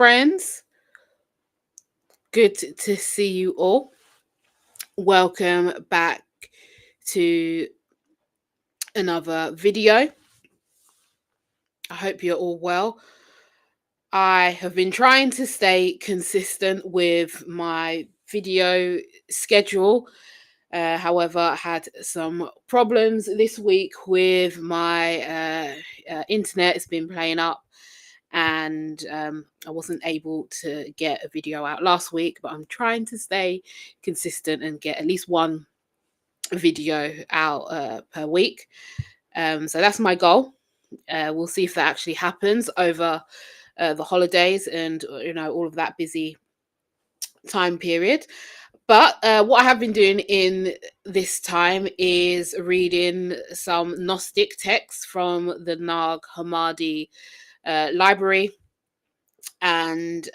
Friends, good to see you all. Welcome back to another video. I hope you're all well. I have been trying to stay consistent with my video schedule. However, I had some problems this week with my internet. It's been playing up, and I wasn't able to get a video out last week, but I'm trying to stay consistent and get at least one video out per week. So that's my goal. We'll see if that actually happens over the holidays and all of that busy time period. But what I have been doing in this time is reading some Gnostic texts from the Nag Hammadi library, and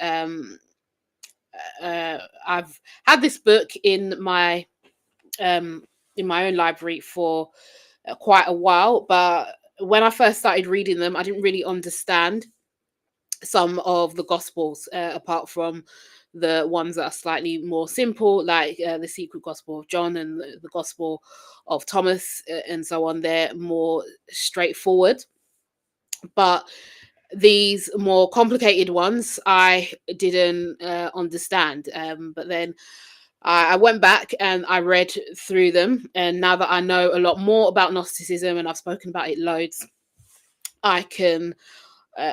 I've had this book in my own library for quite a while. But when I first started reading them, I didn't really understand some of the Gospels, apart from the ones that are slightly more simple, like the Secret Gospel of John and the Gospel of Thomas, and so on. They're more straightforward. But these more complicated ones I didn't understand. But then I went back and I read through them. And now that I know a lot more about Gnosticism, and I've spoken about it loads, I can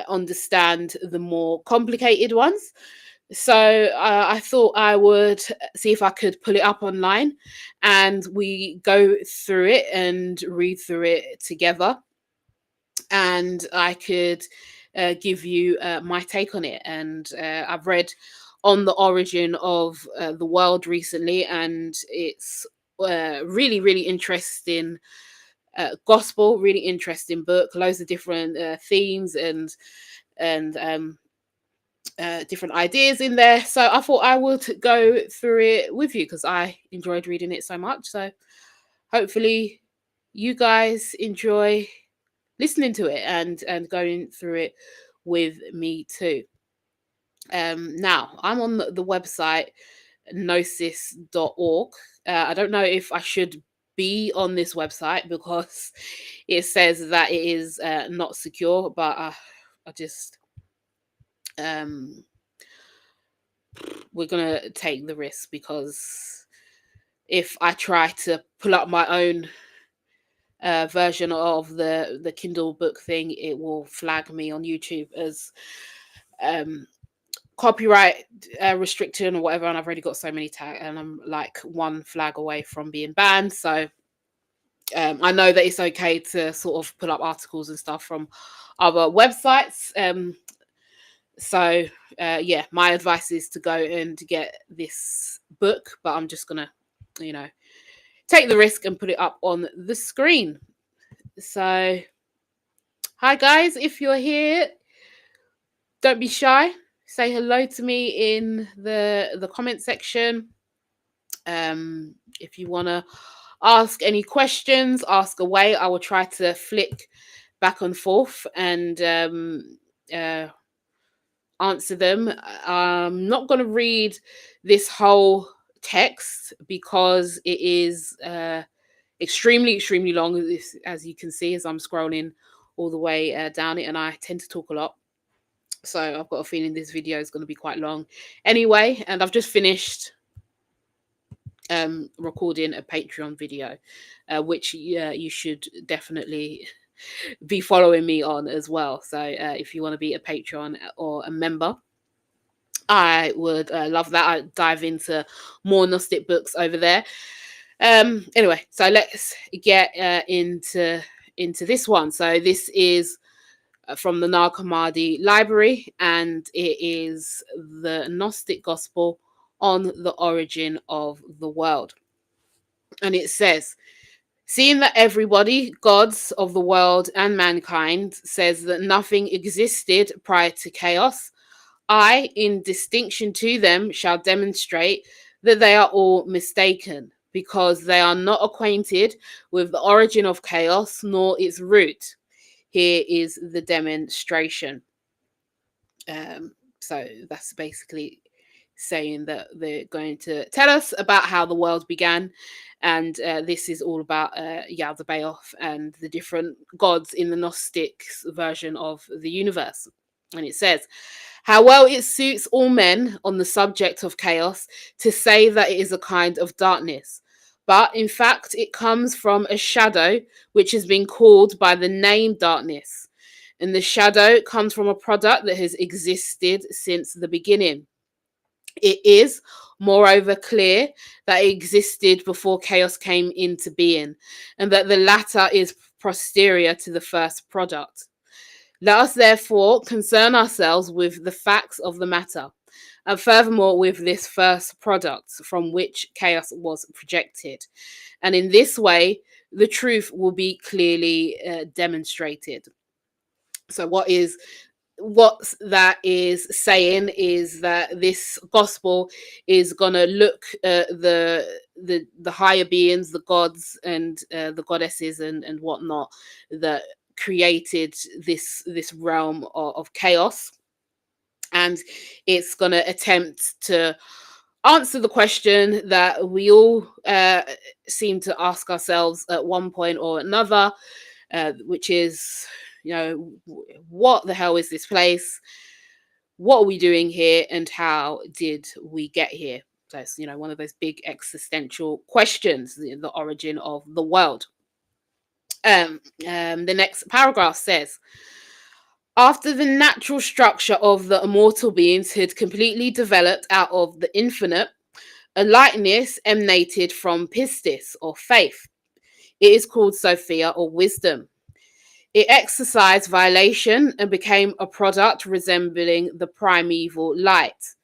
understand the more complicated ones. So I thought I would see if I could pull it up online and we go through it and read through it together. And I could give you my take on it. And I've read on the origin of the world recently, and it's really, really interesting gospel, really interesting book, loads of different themes and different ideas in there. So I thought I would go through it with you because I enjoyed reading it so much. So hopefully you guys enjoy listening to it and going through it with me too. Now I'm on the website gnosis.org. I don't know if I should be on this website because it says that it is not secure, but I just we're gonna take the risk, because if I try to pull up my own version of the Kindle book thing, it will flag me on YouTube as copyright restriction or whatever, and I've already got so many tags, and I'm like one flag away from being banned. So I know that it's okay to sort of pull up articles and stuff from other websites. So yeah, my advice is to go and get this book, but I'm just gonna, take the risk and put it up on the screen. So hi guys, if you're here, don't be shy. Say hello to me in the comment section. If you want to ask any questions, ask away. I will try to flick back and forth and answer them. I'm not going to read this whole text because it is extremely, extremely long, as you can see as I'm scrolling all the way down it, and I tend to talk a lot. So I've got a feeling this video is going to be quite long anyway. And I've just finished recording a Patreon video, which you should definitely be following me on as well. So if you want to be a patron or a member, I would love that. I dive into more Gnostic books over there. Anyway, so let's get into this one. So this is from the Nag Hammadi library, and it is the Gnostic Gospel on the origin of the world. And it says, seeing that everybody, gods of the world and mankind, says that nothing existed prior to chaos, I, in distinction to them, shall demonstrate that they are all mistaken, because they are not acquainted with the origin of chaos nor its root. Here is the demonstration. So that's basically saying that they're going to tell us about how the world began. And this is all about Yaldabaoth and the different gods in the Gnostic version of the universe. And it says, how well it suits all men on the subject of chaos to say that it is a kind of darkness. But in fact, it comes from a shadow which has been called by the name darkness. And the shadow comes from a product that has existed since the beginning. It is, moreover, clear that it existed before chaos came into being, and that the latter is posterior to the first product. Let us therefore concern ourselves with the facts of the matter, and furthermore with this first product from which chaos was projected. And in this way, the truth will be clearly demonstrated. So, what that is saying is that this gospel is going to look at the higher beings, the gods and the goddesses and whatnot that created this realm of chaos, and it's going to attempt to answer the question that we all seem to ask ourselves at one point or another, which is, what the hell is this place? What are we doing here? And how did we get here? So it's, one of those big existential questions, the origin of the world. The next paragraph says, after the natural structure of the immortal beings had completely developed out of the infinite, a lightness emanated from pistis, or faith. It is called Sophia, or wisdom. It exercised violation and became a product resembling the primeval light.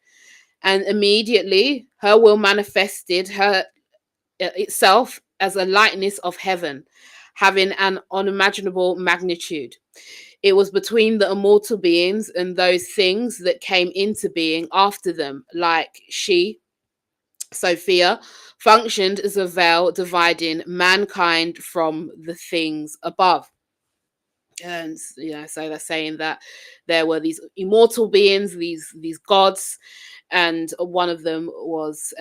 And immediately her will manifested itself as a lightness of heaven, having an unimaginable magnitude. It was between the immortal beings and those things that came into being after them, like she, Sophia, functioned as a veil dividing mankind from the things above. And so they're saying that there were these immortal beings, these gods, and one of them was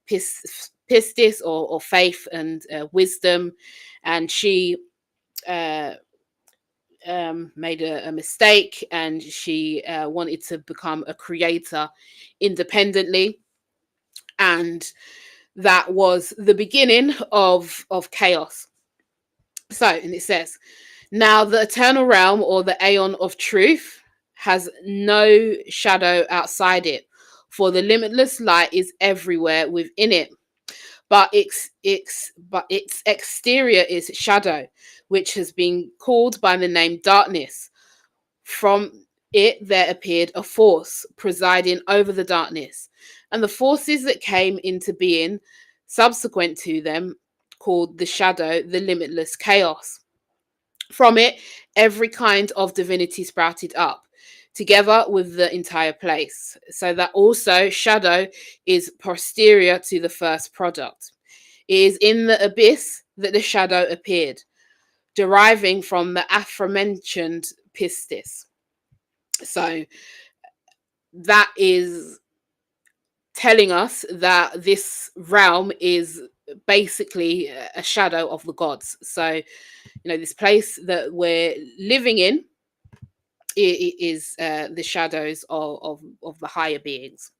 pistis, or faith, and wisdom, and she made a mistake, and she wanted to become a creator independently, and that was the beginning of chaos. So, and it says, now the eternal realm, or the aeon of truth, has no shadow outside it, for the limitless light is everywhere within it. But its exterior is shadow, which has been called by the name darkness. From it there appeared a force presiding over the darkness, and the forces that came into being subsequent to them, called the shadow, the limitless chaos. From it, every kind of divinity sprouted up, together with the entire place, so that also shadow is posterior to the first product. It is in the abyss that the shadow appeared, deriving from the aforementioned pistis. So that is telling us that this realm is basically a shadow of the gods. So, this place that we're living in is the shadows of the higher beings.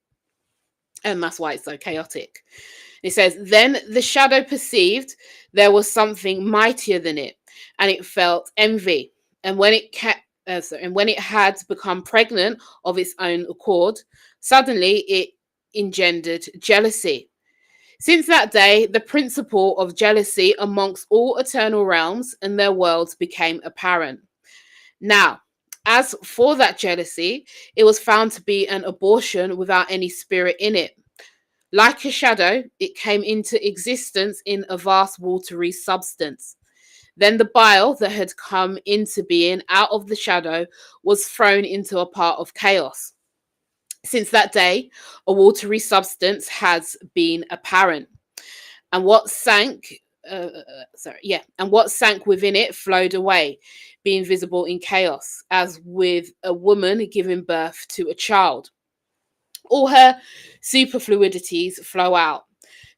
And that's why it's so chaotic. It says, then the shadow perceived there was something mightier than it, and it felt envy. And when it had become pregnant of its own accord, suddenly it engendered jealousy. Since that day, the principle of jealousy amongst all eternal realms and their worlds became apparent. Now, as for that jealousy, it was found to be an abortion without any spirit in it. Like a shadow, it came into existence in a vast watery substance. Then the bile that had come into being out of the shadow was thrown into a part of chaos. Since that day, a watery substance has been apparent, and what sank within it flowed away, being visible in chaos, as with a woman giving birth to a child. All her superfluidities flow out.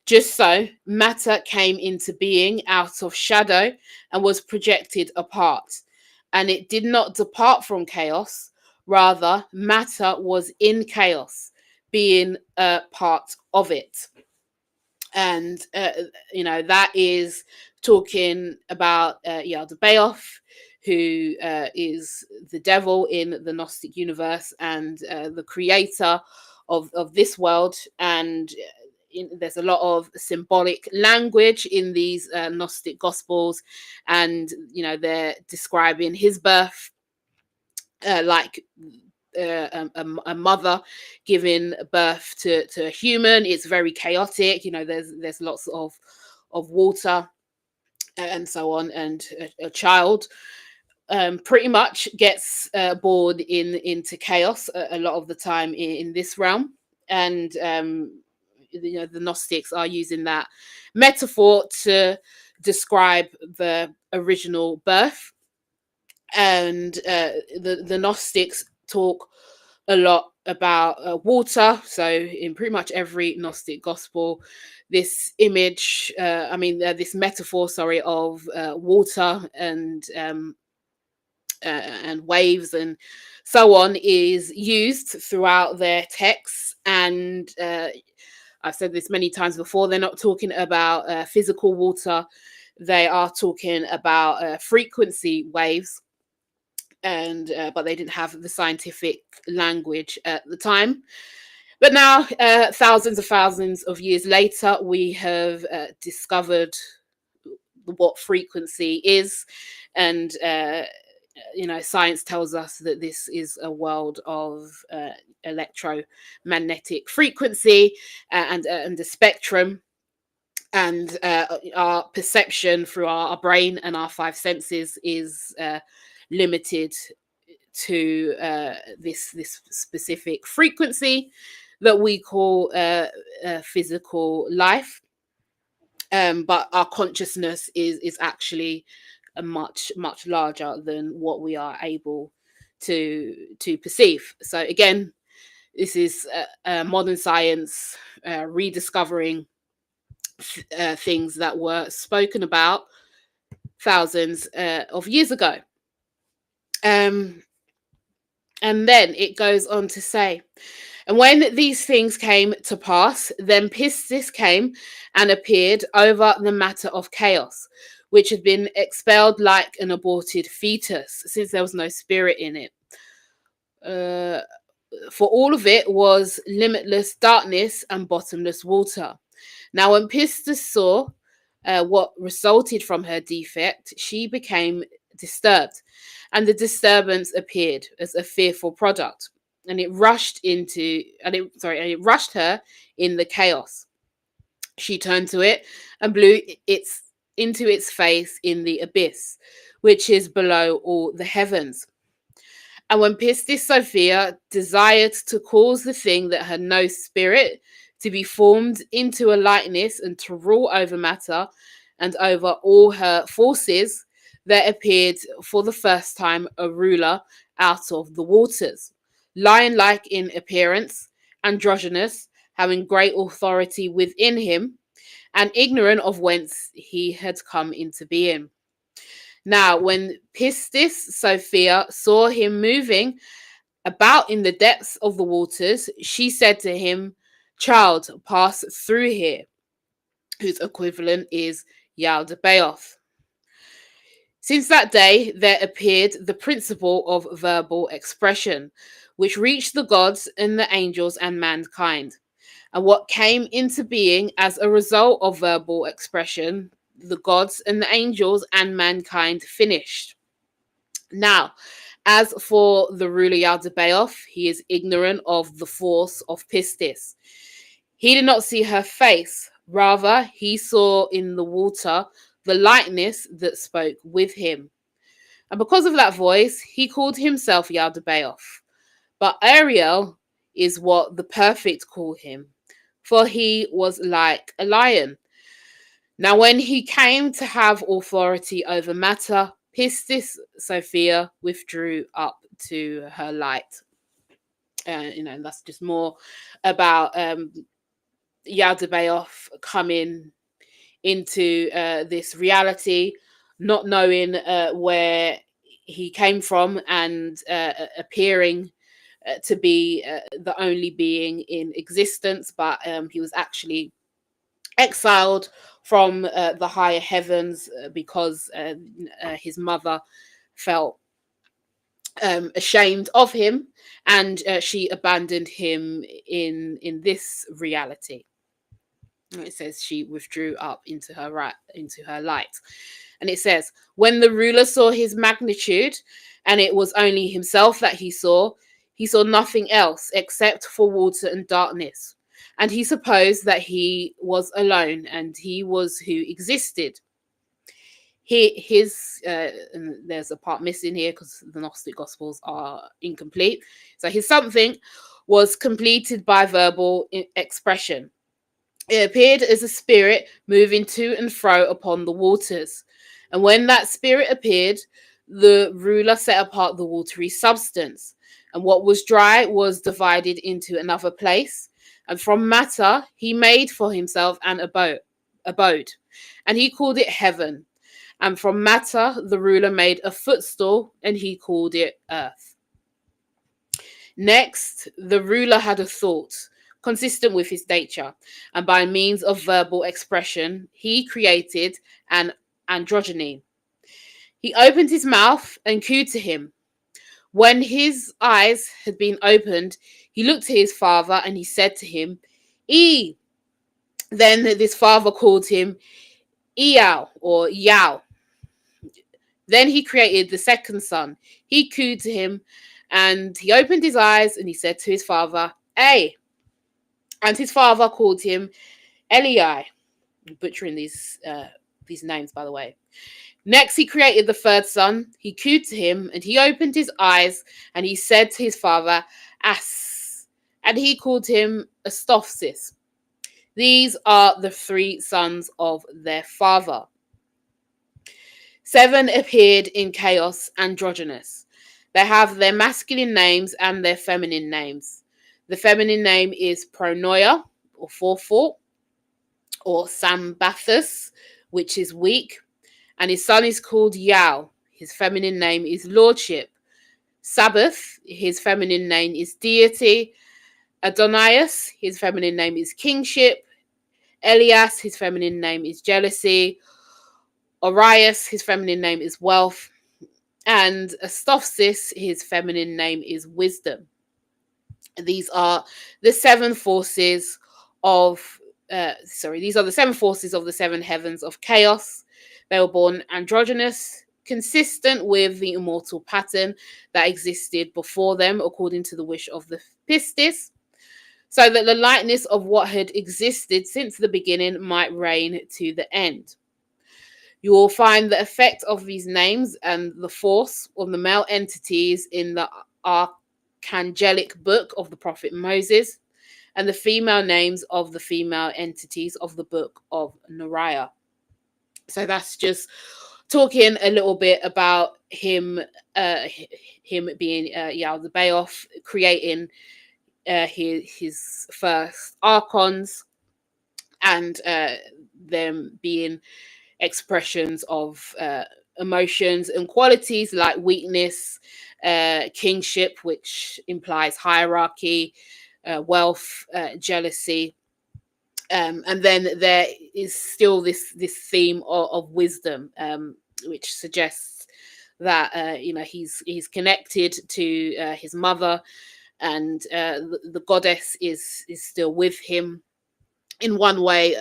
Just so, matter came into being out of shadow and was projected apart. And it did not depart from chaos, rather, matter was in chaos, being a part of it. And, that is talking about Yaldabaoth, who is the devil in the Gnostic universe and the creator of this world. And there's a lot of symbolic language in these Gnostic Gospels, and they're describing his birth, like a mother giving birth to a human. It's very chaotic. There's lots of water and so on, and a child pretty much gets born into chaos a lot of the time in this realm. And the Gnostics are using that metaphor to describe the original birth. And the Gnostics talk a lot about water. So in pretty much every Gnostic gospel, this image, this metaphor, sorry, of water and waves and so on is used throughout their texts. And I've said this many times before, they're not talking about physical water. They are talking about frequency waves. And but they didn't have the scientific language at the time. But now, thousands of years later, we have discovered what frequency is. And science tells us that this is a world of electromagnetic frequency and a spectrum. And our perception through our brain and our five senses is limited to this specific frequency that we call physical life. But our consciousness is actually much larger than what we are able to perceive. So again, this is modern science rediscovering things that were spoken about thousands of years ago. And then it goes on to say, and when these things came to pass, then Pistis came and appeared over the matter of chaos, which had been expelled like an aborted fetus, since there was no spirit in it. For all of it was limitless darkness and bottomless water. Now, when Pistis saw what resulted from her defect, she became disturbed, and the disturbance appeared as a fearful product, and it rushed her in the chaos. She turned to it and blew into its face in the abyss, which is below all the heavens. And when Pistis Sophia desired to cause the thing that had no spirit to be formed into a likeness and to rule over matter and over all her forces, there appeared for the first time a ruler out of the waters, lion-like in appearance, androgynous, having great authority within him, and ignorant of whence he had come into being. Now, when Pistis Sophia saw him moving about in the depths of the waters, she said to him, "Child, pass through here," whose equivalent is Yaldabaoth. Since that day, there appeared the principle of verbal expression, which reached the gods and the angels and mankind. And what came into being as a result of verbal expression, the gods and the angels and mankind finished. Now, as for the ruler Yaldabaoth, he is ignorant of the force of Pistis. He did not see her face, rather, he saw in the water the lightness that spoke with him. And because of that voice, he called himself Yaldabaoth. But Ariel is what the perfect call him, for he was like a lion. Now, when he came to have authority over matter, Pistis Sophia withdrew up to her light. And that's just more about Yaldabaoth coming into this reality, not knowing where he came from, and appearing to be the only being in existence, but he was actually exiled from the higher heavens because his mother felt ashamed of him, and she abandoned him in this reality. It says she withdrew up into her light. And it says, when the ruler saw his magnitude, and it was only himself that he saw nothing else except for water and darkness. And he supposed that he was alone, and he was who existed. And there's a part missing here because the Gnostic Gospels are incomplete. So his something was completed by verbal expression. It appeared as a spirit moving to and fro upon the waters. And when that spirit appeared, the ruler set apart the watery substance. And what was dry was divided into another place. And from matter, he made for himself an abode. And he called it heaven. And from matter, the ruler made a footstool, and he called it earth. Next, the ruler had a thought consistent with his nature, and by means of verbal expression, he created an androgyny. He opened his mouth and cooed to him. When his eyes had been opened, he looked to his father, and he said to him, E. Then this father called him Eow or Yao. Then he created the second son. He cooed to him, and he opened his eyes, and he said to his father, A. And his father called him Eli. I'm butchering these names, by the way. Next, he created the third son. He cooed to him, and he opened his eyes, and he said to his father, As. And he called him Astopsis. These are the three sons of their father. 7 appeared in chaos androgynous. They have their masculine names and their feminine names. The feminine name is Pronoia, or forethought, or Sambathus, which is weak. And his son is called Yao. His feminine name is Lordship. Sabbath, his feminine name is Deity. Adonias, his feminine name is Kingship. Elias, his feminine name is Jealousy. Orias, his feminine name is Wealth. And Astopsis, his feminine name is Wisdom. These are the 7 forces of these are the 7 forces of the 7 heavens of chaos. They were born androgynous, consistent with the immortal pattern that existed before them, according to the wish of the Pistis, so that the likeness of what had existed since the beginning might reign to the end. You will find the effect of these names and the force of the male entities in the archangelic book of the prophet Moses, and the female names of the female entities of the book of Neriah. So that's just talking a little bit about him being Yaldabaoth, creating his first archons, and them being expressions of emotions and qualities like weakness, kingship, which implies hierarchy, wealth, jealousy, and then there is still this theme of wisdom, which suggests that he's connected to his mother, and the goddess is still with him in one way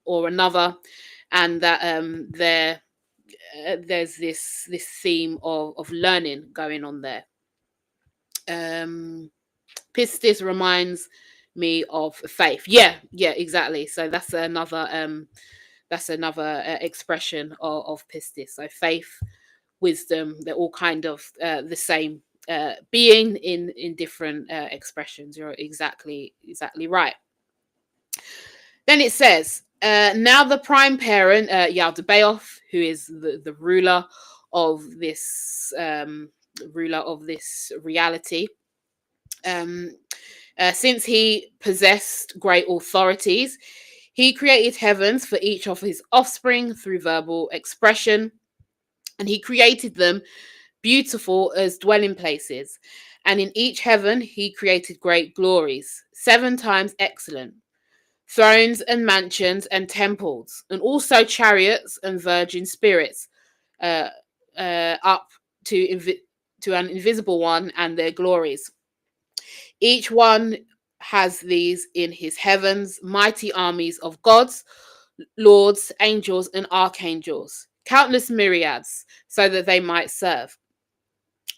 or another, and that there's this theme of learning going on there. Pistis reminds me of faith. Yeah, exactly. So that's another expression of Pistis. So faith, wisdom, they're all kind of the same being in different expressions. You're exactly right. Then it says, now the prime parent, Yaldabaoth, who is the ruler of this reality, Since he possessed great authorities, he created heavens for each of his offspring through verbal expression, and he created them beautiful as dwelling places. And in each heaven he created great glories, 7 times excellent, thrones and mansions and temples, and also chariots and virgin spirits, uh, up to an invisible one and their glories. Each one has these in his heavens, mighty armies of gods, lords, angels, and archangels, countless myriads, so that they might serve.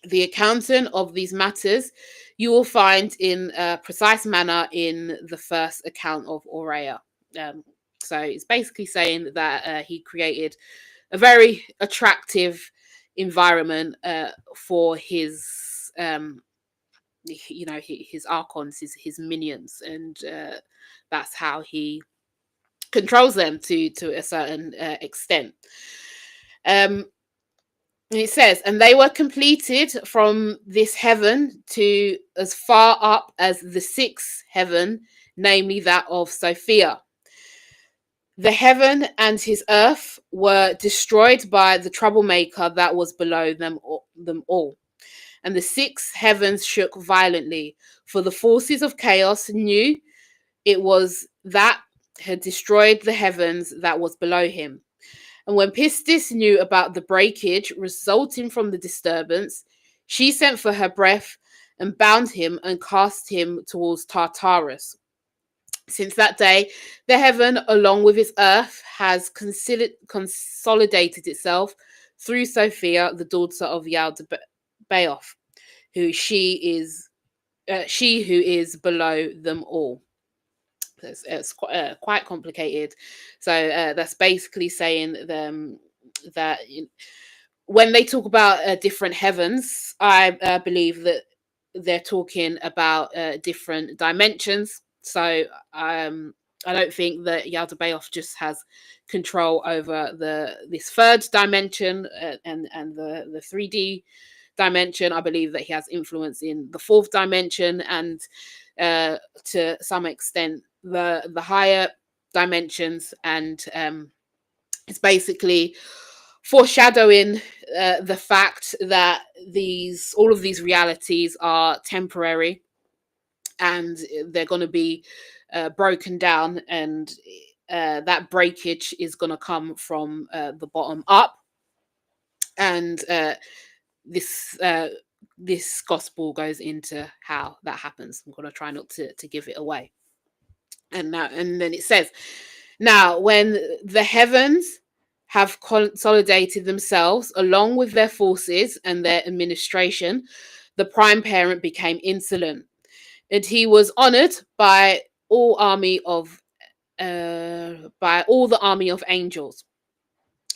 The accounting of these matters you will find in a precise manner in the first account of Aurea. So it's basically saying that he created a very attractive environment for his his archons, his minions, and that's how he controls them to a certain extent. And it says, and they were completed from this heaven to as far up as the sixth heaven, namely that of Sophia. The heaven and his earth were destroyed by the troublemaker that was below them all. And the six heavens shook violently, for the forces of chaos knew it was that had destroyed the heavens that was below him. And when Pistis knew about the breakage resulting from the disturbance, she sent for her breath and bound him and cast him towards Tartarus. Since that day, the heaven, along with its earth, has consolidated itself through Sophia, the daughter of Yaldabaoth, she who is below them all. It's quite complicated. So that's basically saying that when they talk about different heavens, I believe that they're talking about different dimensions. So I don't think that Yaldabaoth just has control over this third dimension and the 3D dimension. I believe that he has influence in the fourth dimension and to some extent the higher dimensions, and it's basically foreshadowing the fact that all of these realities are temporary and they're going to be broken down, and that breakage is going to come from the bottom up. And this gospel goes into how that happens. I'm going to try not to give it away. And then it says, now when the heavens have consolidated themselves along with their forces and their administration, the prime parent became insolent, and he was honored by all the army of angels.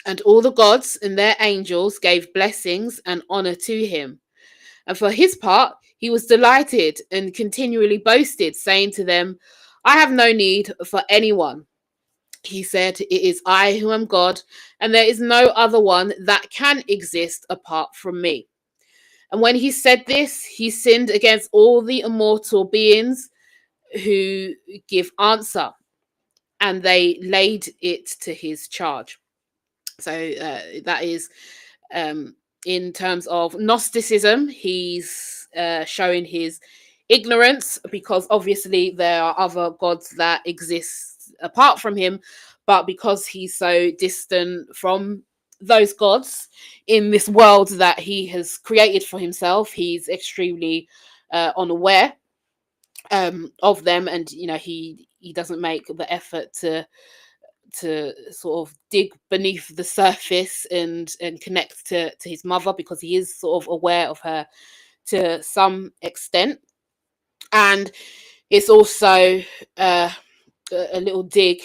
And all the gods and their angels gave blessings and honor to him. And for his part, he was delighted and continually boasted, saying to them, I have no need for anyone. He said, it is I who am God, and there is no other one that can exist apart from me. And when he said this, he sinned against all the immortal beings who give answer, and they laid it to his charge. So that is in terms of Gnosticism. He's showing his ignorance, because obviously there are other gods that exist apart from him, but because he's so distant from those gods in this world that he has created for himself, he's extremely unaware of them, and he doesn't make the effort to sort of dig beneath the surface and connect to his mother, because he is sort of aware of her to some extent. And it's also a little dig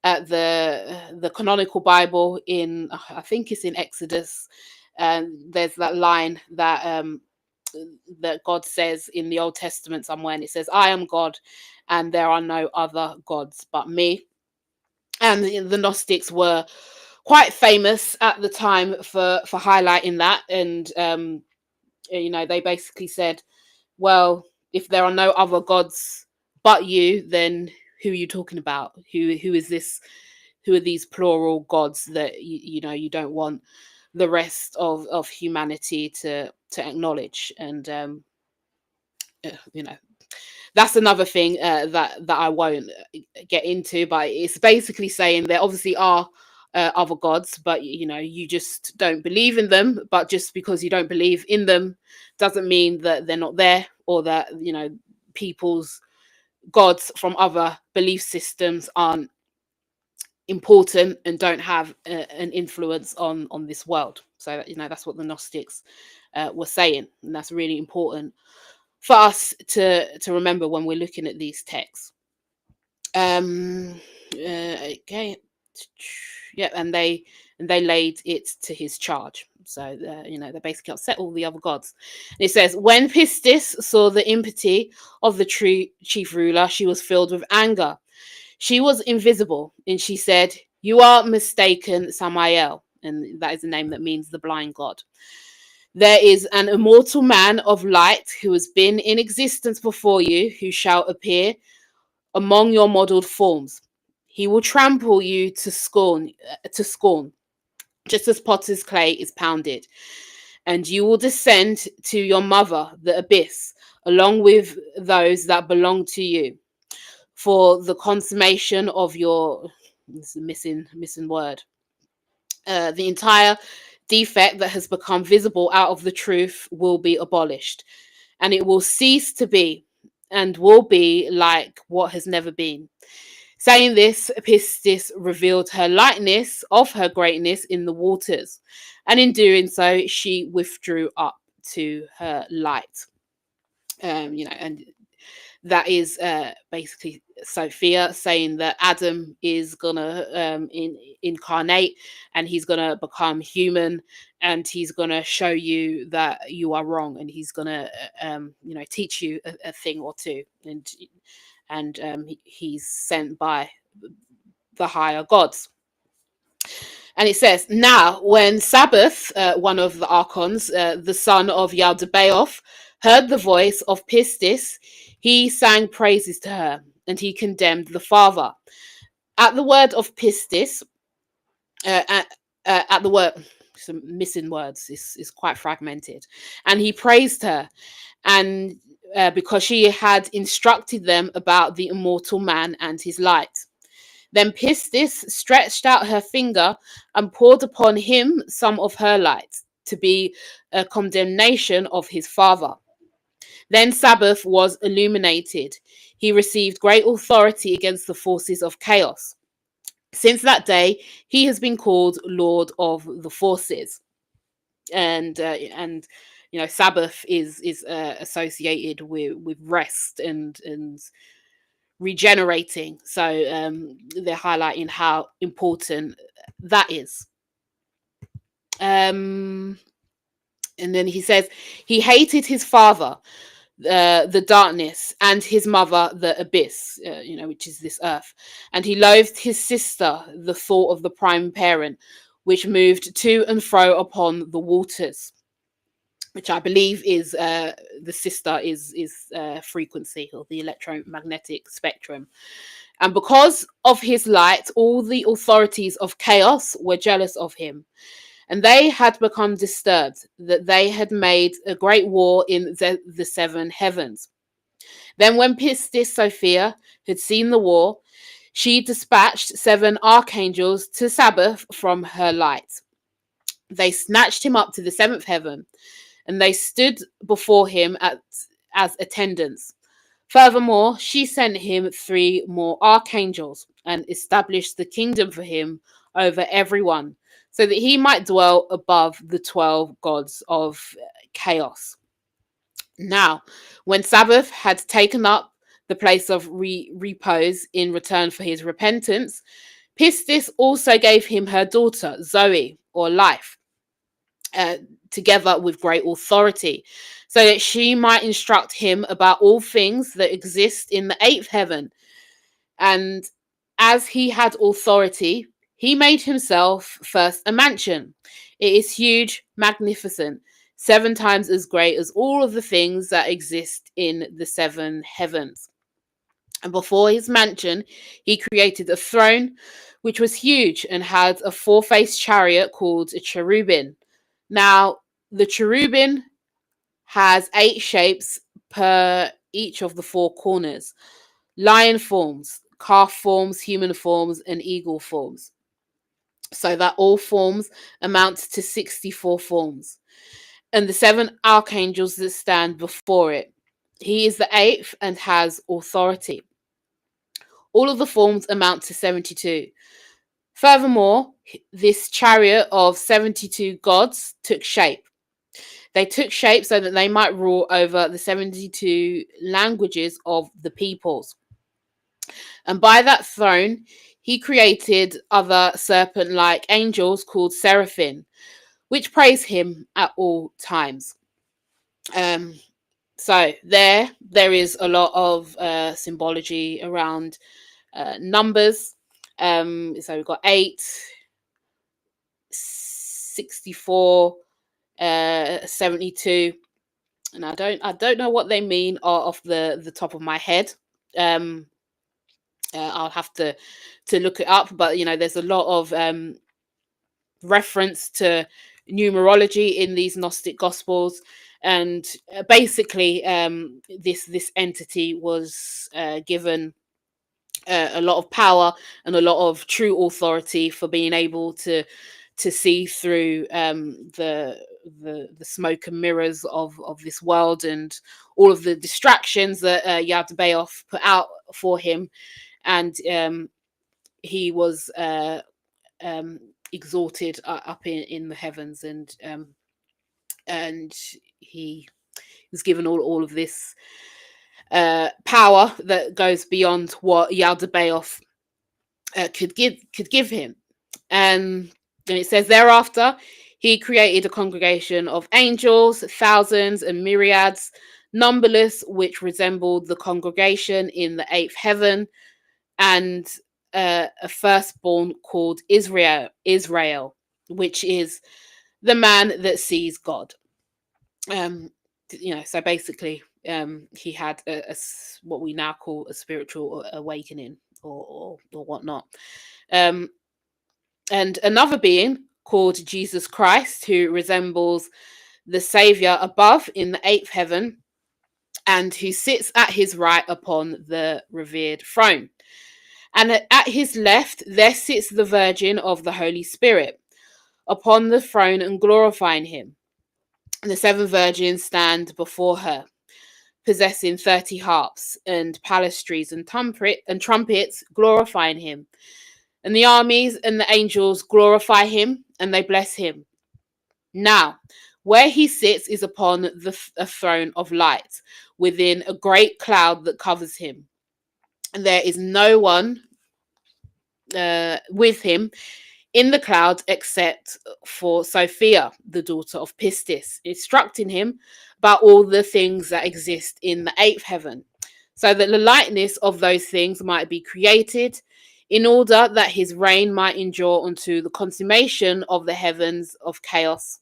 at the canonical Bible in, I think it's in Exodus, and there's that line that God says in the Old Testament somewhere, and it says, I am God and there are no other gods but me. And the Gnostics were quite famous at the time for highlighting that. And they basically said, well, if there are no other gods but you, then who are you talking about? Who is this? Who are these plural gods that you don't want the rest of humanity to acknowledge? And you know, that's another thing that I won't get into, but it's basically saying there obviously are other gods, but you just don't believe in them. But just because you don't believe in them doesn't mean that they're not there, or that people's gods from other belief systems aren't important and don't have an influence on this world. So that's what the Gnostics were saying, and that's really important for us to remember when we're looking at these texts. Okay, yeah, and they laid it to his charge. So they basically upset all the other gods. And it says, when Pistis saw the impiety of the true chief ruler, she was filled with anger. She was invisible, and she said, "You are mistaken, Samael," and that is the name that means the blind god. "There is an immortal man of light who has been in existence before you, who shall appear among your modeled forms. He will trample you to scorn, just as potter's clay is pounded. And you will descend to your mother, the abyss, along with those that belong to you. For the consummation of your," this is a missing word, "the entire defect that has become visible out of the truth will be abolished, and it will cease to be, and will be like what has never been." Saying this, Pistis revealed her likeness of her greatness in the waters, and in doing so, she withdrew up to her light. And that is basically Sophia saying that Adam is gonna incarnate, and he's gonna become human, and he's gonna show you that you are wrong, and he's gonna teach you a thing or two, and he's sent by the higher gods. And it says, now when Sabbath, one of the archons, the son of Yaldabaoth, heard the voice of Pistis, he sang praises to her, and he condemned the father. At the word of Pistis, at the word, some missing words, is quite fragmented, and he praised her, and because she had instructed them about the immortal man and his light. Then Pistis stretched out her finger and poured upon him some of her light, to be a condemnation of his father. Then Sabbath was illuminated. He received great authority against the forces of chaos. Since that day, he has been called Lord of the Forces. And Sabbath is associated with rest and regenerating. So they're highlighting how important that is. And then he says he hated his father, the darkness, and his mother, the abyss, which is this earth. And he loathed his sister, the thought of the prime parent, which moved to and fro upon the waters, which I believe is the sister is frequency, or the electromagnetic spectrum. And because of his light, all the authorities of chaos were jealous of him. And they had become disturbed, that they had made a great war in the seven heavens. Then when Pistis Sophia had seen the war, she dispatched 7 archangels to Sabbath from her light. They snatched him up to the 7th heaven, and they stood before him as attendants. Furthermore, she sent him 3 more archangels and established the kingdom for him over everyone, so that he might dwell above the 12 gods of chaos. Now, when Sabbath had taken up the place of repose in return for his repentance, Pistis also gave him her daughter, Zoe, or life, together with great authority, so that she might instruct him about all things that exist in the 8th heaven. And as he had authority, he made himself first a mansion. It is huge, magnificent, 7 times as great as all of the things that exist in the 7 heavens. And before his mansion, he created a throne, which was huge and had a 4-faced chariot called a cherubim. Now, the cherubim has 8 shapes per each of the 4 corners: lion forms, calf forms, human forms, and eagle forms. So that all forms amount to 64 forms. And the 7 archangels that stand before it. He is the 8th and has authority. All of the forms amount to 72. Furthermore, this chariot of 72 gods took shape. They took shape so that they might rule over the 72 languages of the peoples. And by that throne, he created other serpent-like angels called seraphim, which praise him at all times. So there is a lot of symbology around numbers. So we've got 8, 64, 72, and I don't know what they mean off the top of my head. I'll have to look it up, but there's a lot of reference to numerology in these Gnostic Gospels, and basically this entity was given a lot of power and a lot of true authority for being able to see through the smoke and mirrors of this world and all of the distractions that Yaldabaoth put out for him, and he was exalted up in the heavens, and he was given all of this power that goes beyond what Yaldabaoth could give him. And it says, thereafter he created a congregation of angels, thousands and myriads, numberless, which resembled the congregation in the 8th heaven, and a firstborn called Israel, which is the man that sees God. So basically, he had what we now call a spiritual awakening or whatnot. And another being called Jesus Christ, who resembles the Savior above in the 8th heaven, and who sits at his right upon the revered throne. And at his left, there sits the Virgin of the Holy Spirit upon the throne and glorifying him. And the 7 virgins stand before her, possessing 30 harps and palistries and trumpets, glorifying him. And the armies and the angels glorify him, and they bless him. Now, where he sits is upon a throne of light, within a great cloud that covers him. And there is no one with him in the cloud except for Sophia, the daughter of Pistis, instructing him about all the things that exist in the 8th heaven, so that the likeness of those things might be created, in order that his reign might endure unto the consummation of the heavens of chaos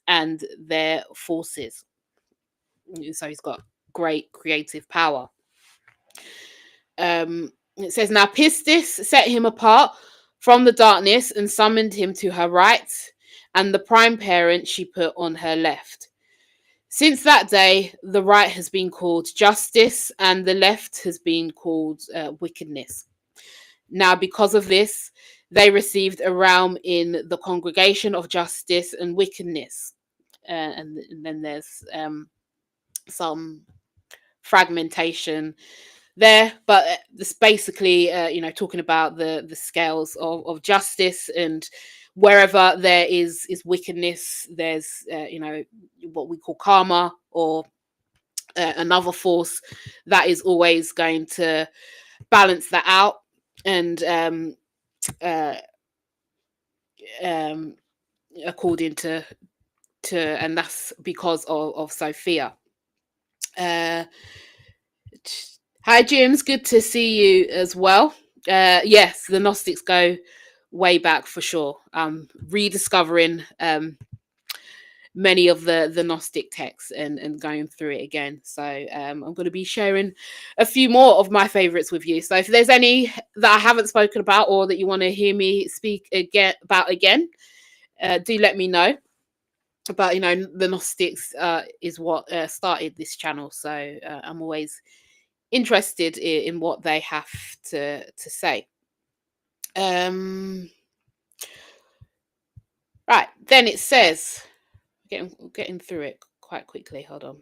and their forces. So he's got great creative power. It says, now Pistis set him apart from the darkness and summoned him to her right, and the prime parent she put on her left. Since that day, the right has been called justice, and the left has been called wickedness. Now, because of this, they received a realm in the congregation of justice and wickedness. And then there's some fragmentation there, but it's basically talking about the scales of justice, and wherever there is wickedness, there's what we call karma, or another force that is always going to balance that out. And according to and that's because of Sophia. Hi, James. Good to see you as well. Yes, the Gnostics go way back for sure. Rediscovering many of the Gnostic texts and going through it again. So I'm going to be sharing a few more of my favorites with you. So if there's any that I haven't spoken about or that you want to hear me speak again, do let me know. But the Gnostics is what started this channel, so I'm always interested in what they have to say. Right, then it says, getting through it quite quickly. Hold on.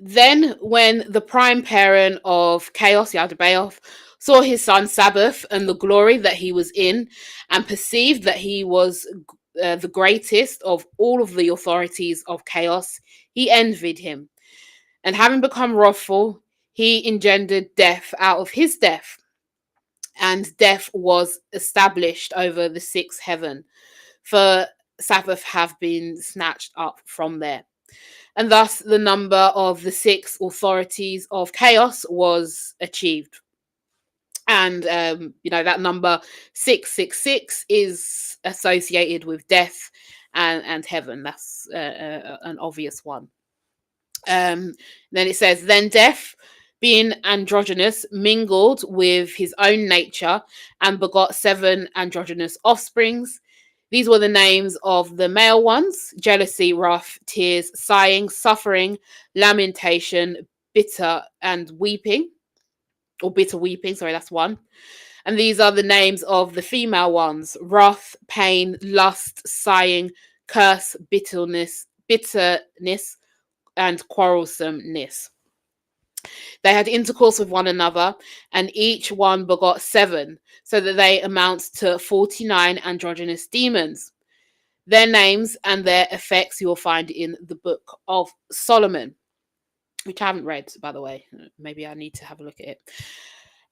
Then when the prime parent of chaos, Yaldabaoth, saw his son Sabbath and the glory that he was in, and perceived that he was the greatest of all of the authorities of chaos, he envied him. And having become wrathful, he engendered death out of his death. And death was established over the sixth heaven, for Sabbath have been snatched up from there. And thus the number of the six authorities of chaos was achieved. And that number 666 is associated with death and heaven. That's an obvious one. Then it says, then death, being androgynous, mingled with his own nature and begot 7 androgynous offsprings. These were the names of the male ones: jealousy, wrath, tears, sighing, suffering, lamentation, bitter and weeping, or bitter weeping, sorry, that's one. And these are the names of the female ones: wrath, pain, lust, sighing, curse, bitterness, and quarrelsomeness. They had intercourse with one another, and each one begot 7, so that they amount to 49 androgynous demons. Their names and their effects you will find in the Book of Solomon, which I haven't read, by the way. Maybe I need to have a look at it.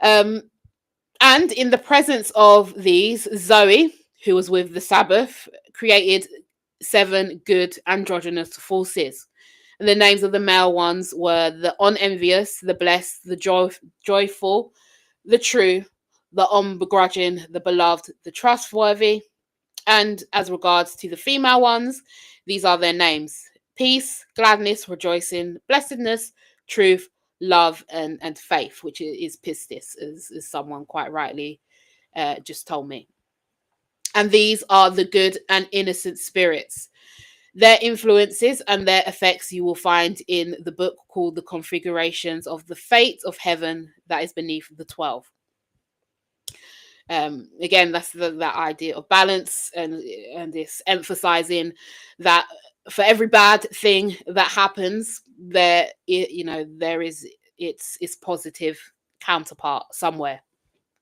And in the presence of these, Zoe, who was with the Sabbath, created 7 good androgynous forces. And the names of the male ones were the unenvious, the blessed, the joyful, the true, the unbegrudging, the beloved, the trustworthy. And as regards to the female ones, these are their names: peace, gladness, rejoicing, blessedness, truth, love, and faith, which is pistis, as someone quite rightly just told me. And these are the good and innocent spirits. Their influences and their effects you will find in the book called The Configurations of the Fate of Heaven, that is beneath the 12. Again, that's that idea of balance, and this emphasizing that for every bad thing that happens, there is its positive counterpart somewhere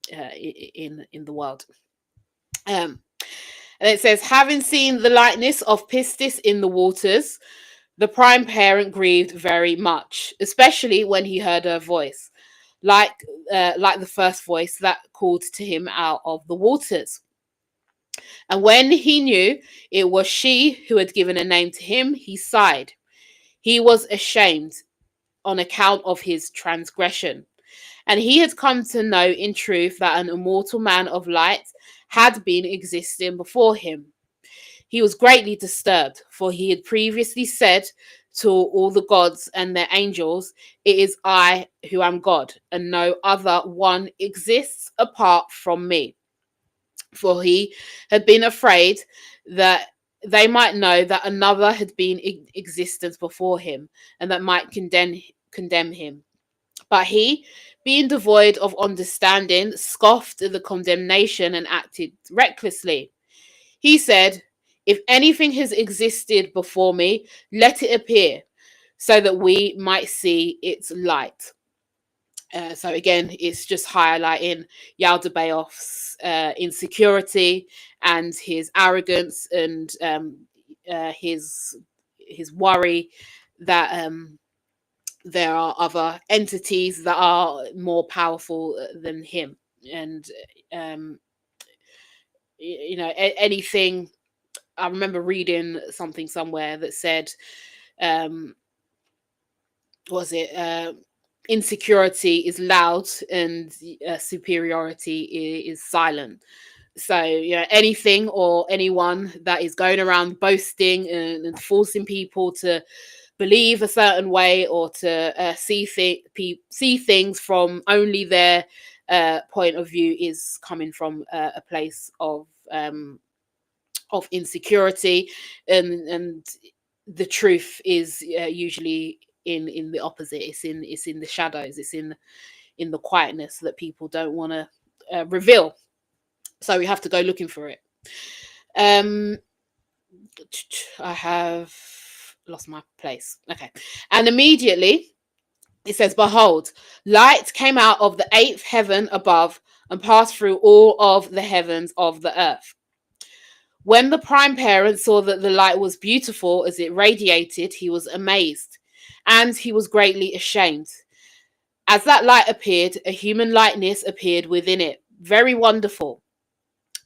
in the world. And it says, having seen the likeness of pistis in the waters, the prime parent grieved very much, especially when he heard her voice, like the first voice that called to him out of the waters. And when he knew it was she who had given a name to him, he sighed. He was ashamed on account of his transgression. And he had come to know in truth that an immortal man of light had been existing before him. He was greatly disturbed, for he had previously said to all the gods and their angels, "It is I who am God, and no other one exists apart from me." For he had been afraid that they might know that another had been in existence before him, and that might condemn him. But he, being devoid of understanding, scoffed at the condemnation and acted recklessly. He said, "If anything has existed before me, let it appear, so that we might see its light." So again, it's just highlighting Yaldabaoth's insecurity and his arrogance, and his worry that there are other entities that are more powerful than him. And anything. I remember reading something somewhere that said, insecurity is loud and superiority is silent. So, anything or anyone that is going around boasting and forcing people to believe a certain way, or to see things from only their point of view, is coming from a place of insecurity, and the truth is usually in the opposite. It's in the shadows. It's in the quietness that people don't want to reveal. So we have to go looking for it. I have lost my place. Okay. And immediately it says, behold, light came out of the eighth heaven above and passed through all of the heavens of the earth. When the prime parent saw that the light was beautiful as it radiated, he was amazed, and he was greatly ashamed. As that light appeared, a human likeness appeared within it, very wonderful.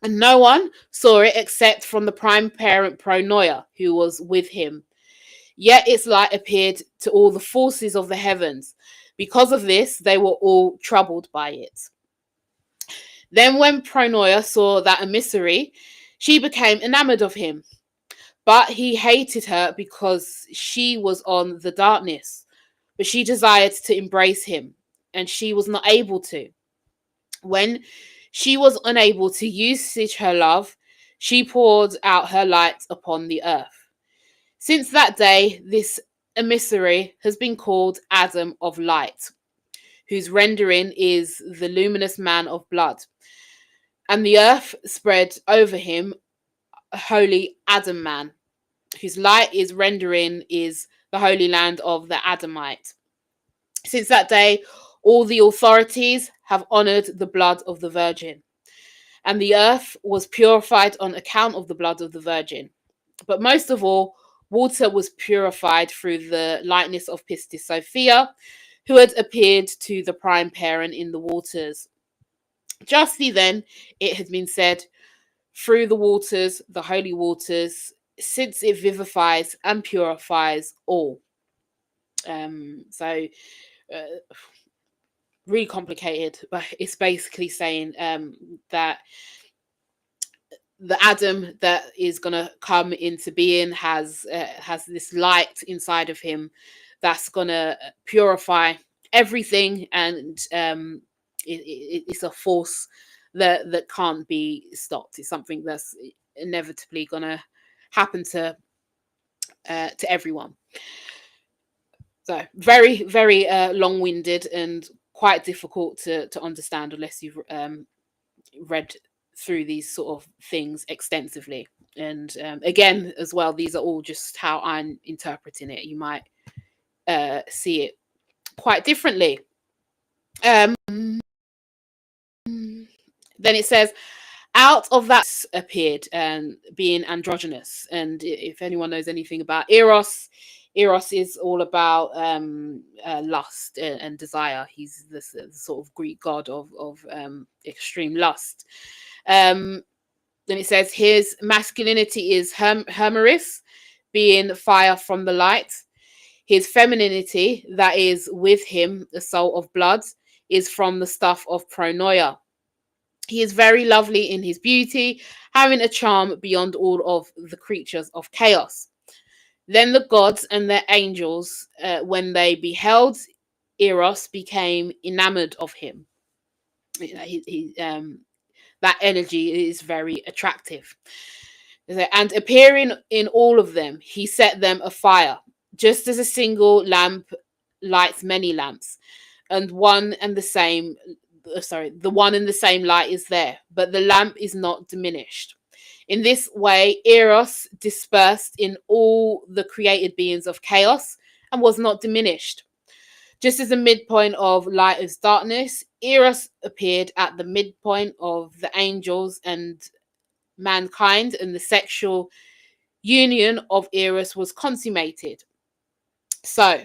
And no one saw it except from the prime parent Pronoia, who was with him. Yet its light appeared to all the forces of the heavens. Because of this, they were all troubled by it. Then when Pronoia saw that emissary, she became enamored of him. But he hated her because she was on the darkness. But she desired to embrace him, and she was not able to. When she was unable to usage her love, she poured out her light upon the earth. Since that day, this emissary has been called Adam of Light, whose rendering is the luminous man of blood. And the earth spread over him a holy Adam man, whose light is rendering is the holy land of the Adamite. Since that day, all the authorities have honored the blood of the Virgin, and the earth was purified on account of the blood of the Virgin. But most of all, water was purified through the likeness of Pistis Sophia, who had appeared to the prime parent in the waters. Justly then, it has been said, through the waters, the holy waters, since it vivifies and purifies all. So really complicated, but it's basically saying that the Adam that is going to come into being has this light inside of him that's going to purify everything, and it's a force that can't be stopped. It's something that's inevitably going to happen to everyone. So very, very long-winded and quite difficult to understand unless you've read through these sort of things extensively. And again, as well, these are all just how I'm interpreting it. You might see it quite differently. Then it says, out of that appeared being androgynous. And if anyone knows anything about Eros is all about lust and desire. He's the sort of Greek god of extreme lust. Then it says his masculinity is Hermeris, being fire from the light. His femininity, that is with him, the soul of blood, is from the stuff of Pronoia. He is very lovely in his beauty, having a charm beyond all of the creatures of chaos. Then the gods and the angels, when they beheld Eros, became enamored of him. That energy is very attractive. And appearing in all of them, he set them afire, just as a single lamp lights many lamps, and the one and the same light is there, but the lamp is not diminished. In this way, Eros dispersed in all the created beings of chaos and was not diminished. Just as the midpoint of light is darkness, Eros appeared at the midpoint of the angels and mankind, and the sexual union of Eros was consummated. So,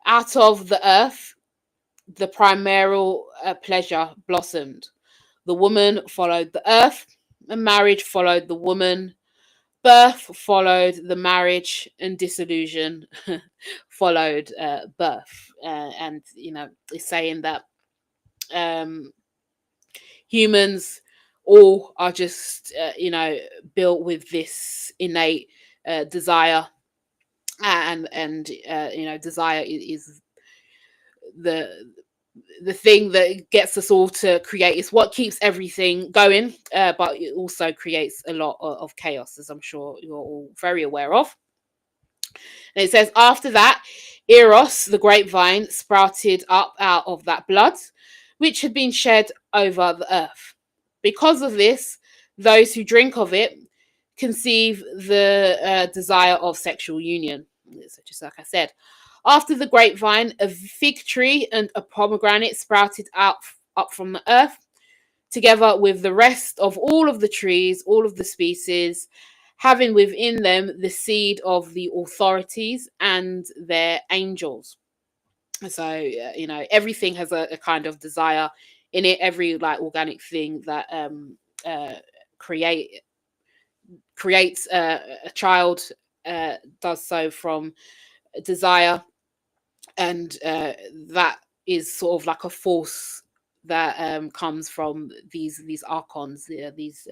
out of the earth, the primeval pleasure blossomed. The woman followed the earth, and marriage followed the woman. Birth followed the marriage, and disillusion followed birth. And it's saying that humans all are just built with this innate desire, and desire is the thing that gets us all to create. It's what keeps everything going, but it also creates a lot of chaos, as I'm sure you're all very aware of. And it says, after that, Eros, the grapevine, sprouted up out of that blood, which had been shed over the earth. Because of this, those who drink of it conceive the desire of sexual union. So just like I said, after the grapevine, a fig tree and a pomegranate sprouted up from the earth, together with the rest of all of the trees, all of the species, having within them the seed of the authorities and their angels. So, everything has a kind of desire in it. Every like organic thing that creates a child does so from desire, and that is sort of like a force that comes from these archons, these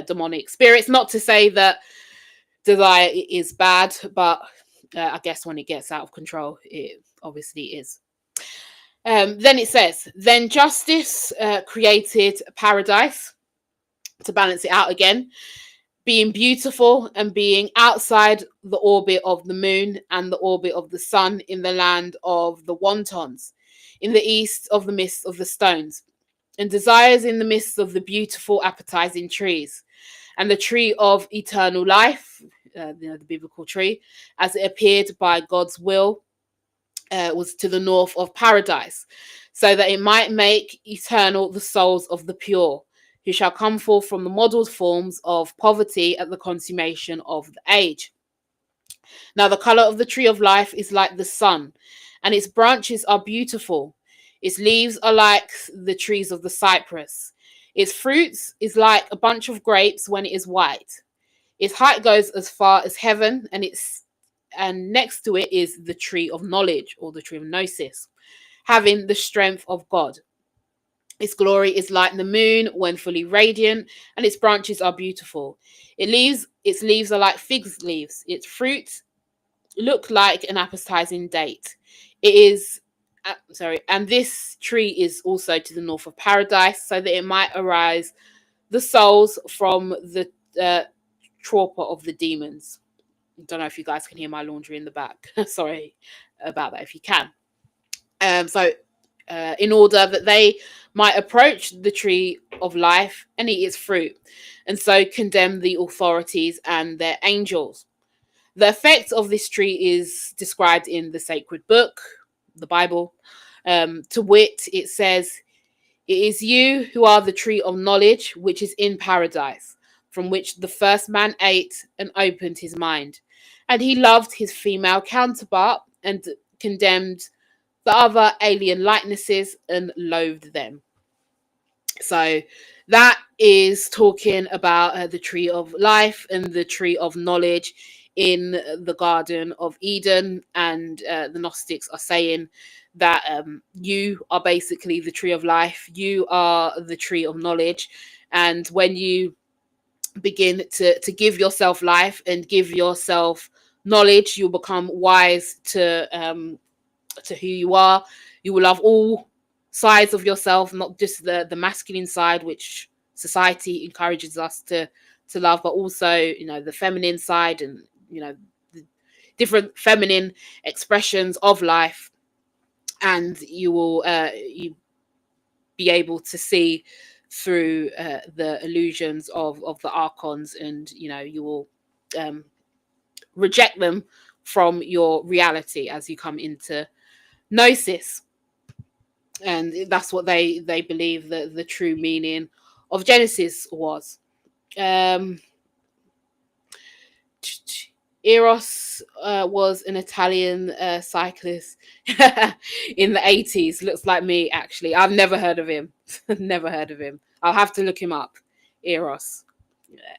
demonic spirits. Not to say that desire is bad, but I guess when it gets out of control, it obviously is. Then it says, then justice created paradise to balance it out again, being beautiful and being outside the orbit of the moon and the orbit of the sun, in the land of the wontons, in the east of the midst of the stones, and desires in the midst of the beautiful appetizing trees, and the tree of eternal life, the biblical tree, as it appeared by God's will, was to the north of paradise, so that it might make eternal the souls of the pure, who shall come forth from the modelled forms of poverty at the consummation of the age. Now the colour of the tree of life is like the sun, and its branches are beautiful. Its leaves are like the trees of the cypress. Its fruits is like a bunch of grapes when it is white. Its height goes as far as heaven, and next to it is the tree of knowledge, or the tree of gnosis, having the strength of God. Its glory is like the moon when fully radiant, and its branches are beautiful. Its leaves are like fig leaves. Its fruits look like an appetizing date. And this tree is also to the north of paradise, so that it might arise the souls from the torpor of the demons. I don't know if you guys can hear my laundry in the back. Sorry about that if you can. In order that they might approach the tree of life and eat its fruit, and so condemn the authorities and their angels. The effect of this tree is described in the sacred book, the Bible. To wit, it says, "It is you who are the tree of knowledge, which is in paradise, from which the first man ate and opened his mind. And he loved his female counterpart and condemned the other alien likenesses and loathed them." So that is talking about the tree of life and the tree of knowledge in the Garden of Eden. And the Gnostics are saying that you are basically the tree of life. You are the tree of knowledge. And when you begin to give yourself life and give yourself knowledge, you'll become wise to who you are. You will love all sides of yourself, not just the masculine side, which society encourages us to love, but also the feminine side, and the different feminine expressions of life. And you will you be able to see through the illusions of the archons, and you will reject them from your reality as you come into gnosis. And that's what they believe that the true meaning of Genesis was. Eros was an Italian cyclist in the 80s. Looks like me, actually. I've never heard of him. Never heard of him. I'll have to look him up. Eros,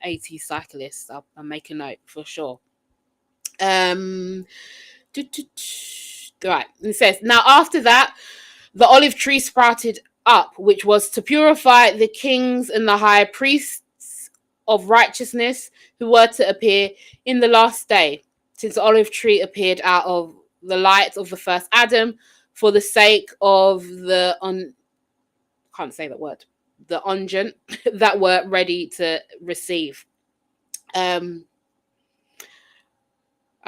80s cyclist. I'll make a note for sure. Right. It says, now after that, the olive tree sprouted up, which was to purify the kings and the high priests of righteousness who were to appear in the last day, since the olive tree appeared out of the light of the first Adam, for the sake of the can't say that word, the unguent that were ready to receive. I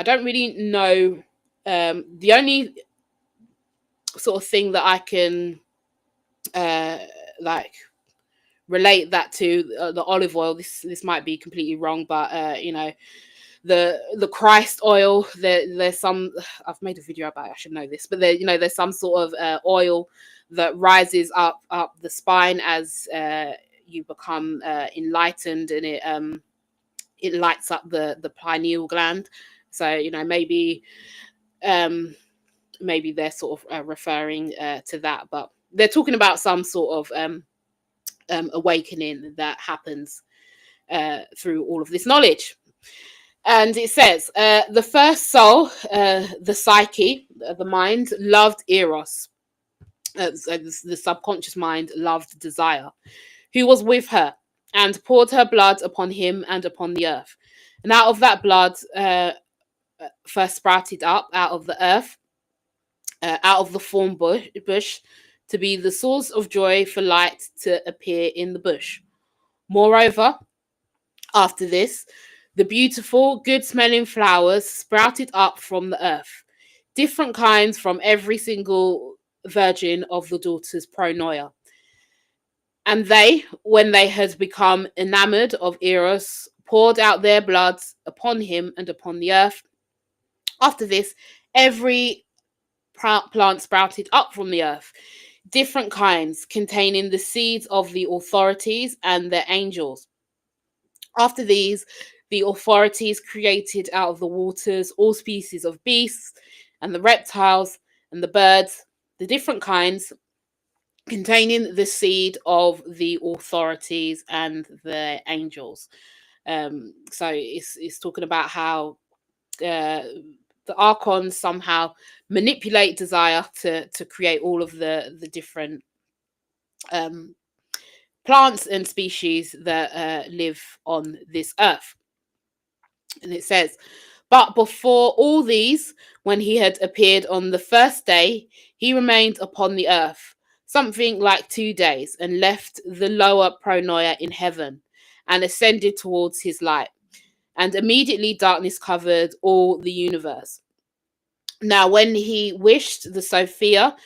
don't really know. The only sort of thing that I can like relate that to the olive oil. This might be completely wrong, but you know, the Christ oil. There's some. I've made a video about it. I should know this, but there, you know, there's some sort of oil that rises up the spine as you become enlightened, and it lights up the pineal gland. So you know, maybe they're sort of referring to that, but they're talking about some sort of awakening that happens through all of this knowledge. And it says, the first soul, the psyche, the mind, loved Eros. The subconscious mind loved desire, who was with her, and poured her blood upon him and upon the earth. And out of that blood first sprouted up out of the earth, out of the thorn bush, to be the source of joy for light to appear in the bush. Moreover, after this, the beautiful, good-smelling flowers sprouted up from the earth, different kinds from every single virgin of the daughters Pronoia. And they, when they had become enamored of Eros, poured out their blood upon him and upon the earth. After this, every plant sprouted up from the earth, different kinds containing the seeds of the authorities and their angels. After these, the authorities created out of the waters all species of beasts and the reptiles and the birds, the different kinds containing the seed of the authorities and the angels. So it's talking about how the archons somehow manipulate desire to create all of the different plants and species that live on this earth. And it says, but before all these, when he had appeared on the first day, he remained upon the earth something like 2 days, and left the lower Pronoia in heaven, and ascended towards his light. And immediately darkness covered all the universe. Now, when he wished, the Sophia,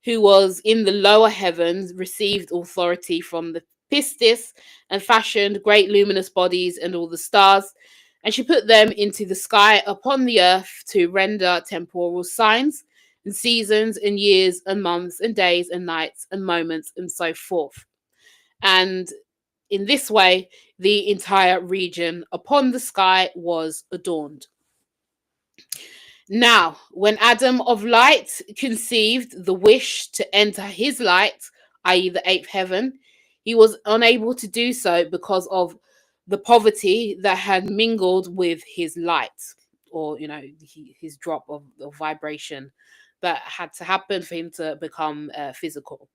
who was in the lower heavens, received authority from the Pistis, and fashioned great luminous bodies and all the stars, and she put them into the sky upon the earth to render temporal signs, and seasons, and years, and months, and days, and nights, and moments, and so forth. And in this way, the entire region upon the sky was adorned. Now, when Adam of light conceived the wish to enter his light, i.e., the eighth heaven, he was unable to do so because of the poverty that had mingled with his light, or, you know, his drop of vibration that had to happen for him to become physical.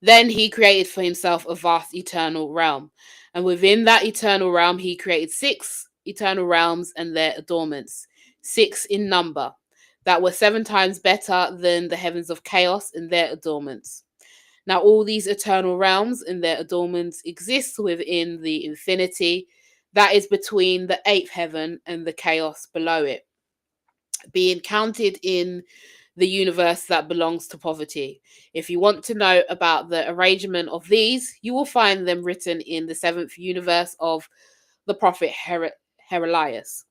Then he created for himself a vast eternal realm. And within that eternal realm, he created 6 eternal realms and their adornments, 6 in number, that were 7 times better than the heavens of chaos and their adornments. Now, all these eternal realms and their adornments exist within the infinity that is between the 8th heaven and the chaos below it, being counted in the universe that belongs to poverty. If you want to know about the arrangement of these, you will find them written in the 7th universe of the prophet Herolias.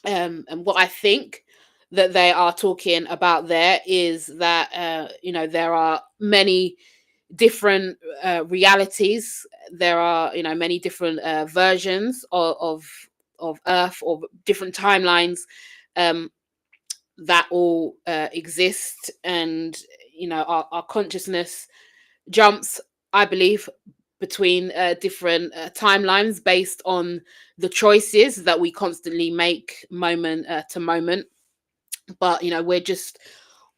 And what I think that they are talking about there is that, you know, there are many different realities. There are, you know, many different versions of Earth, or different timelines that all exist. And, you know, our consciousness jumps, I believe, between different timelines based on the choices that we constantly make moment to moment. But, you know, we're just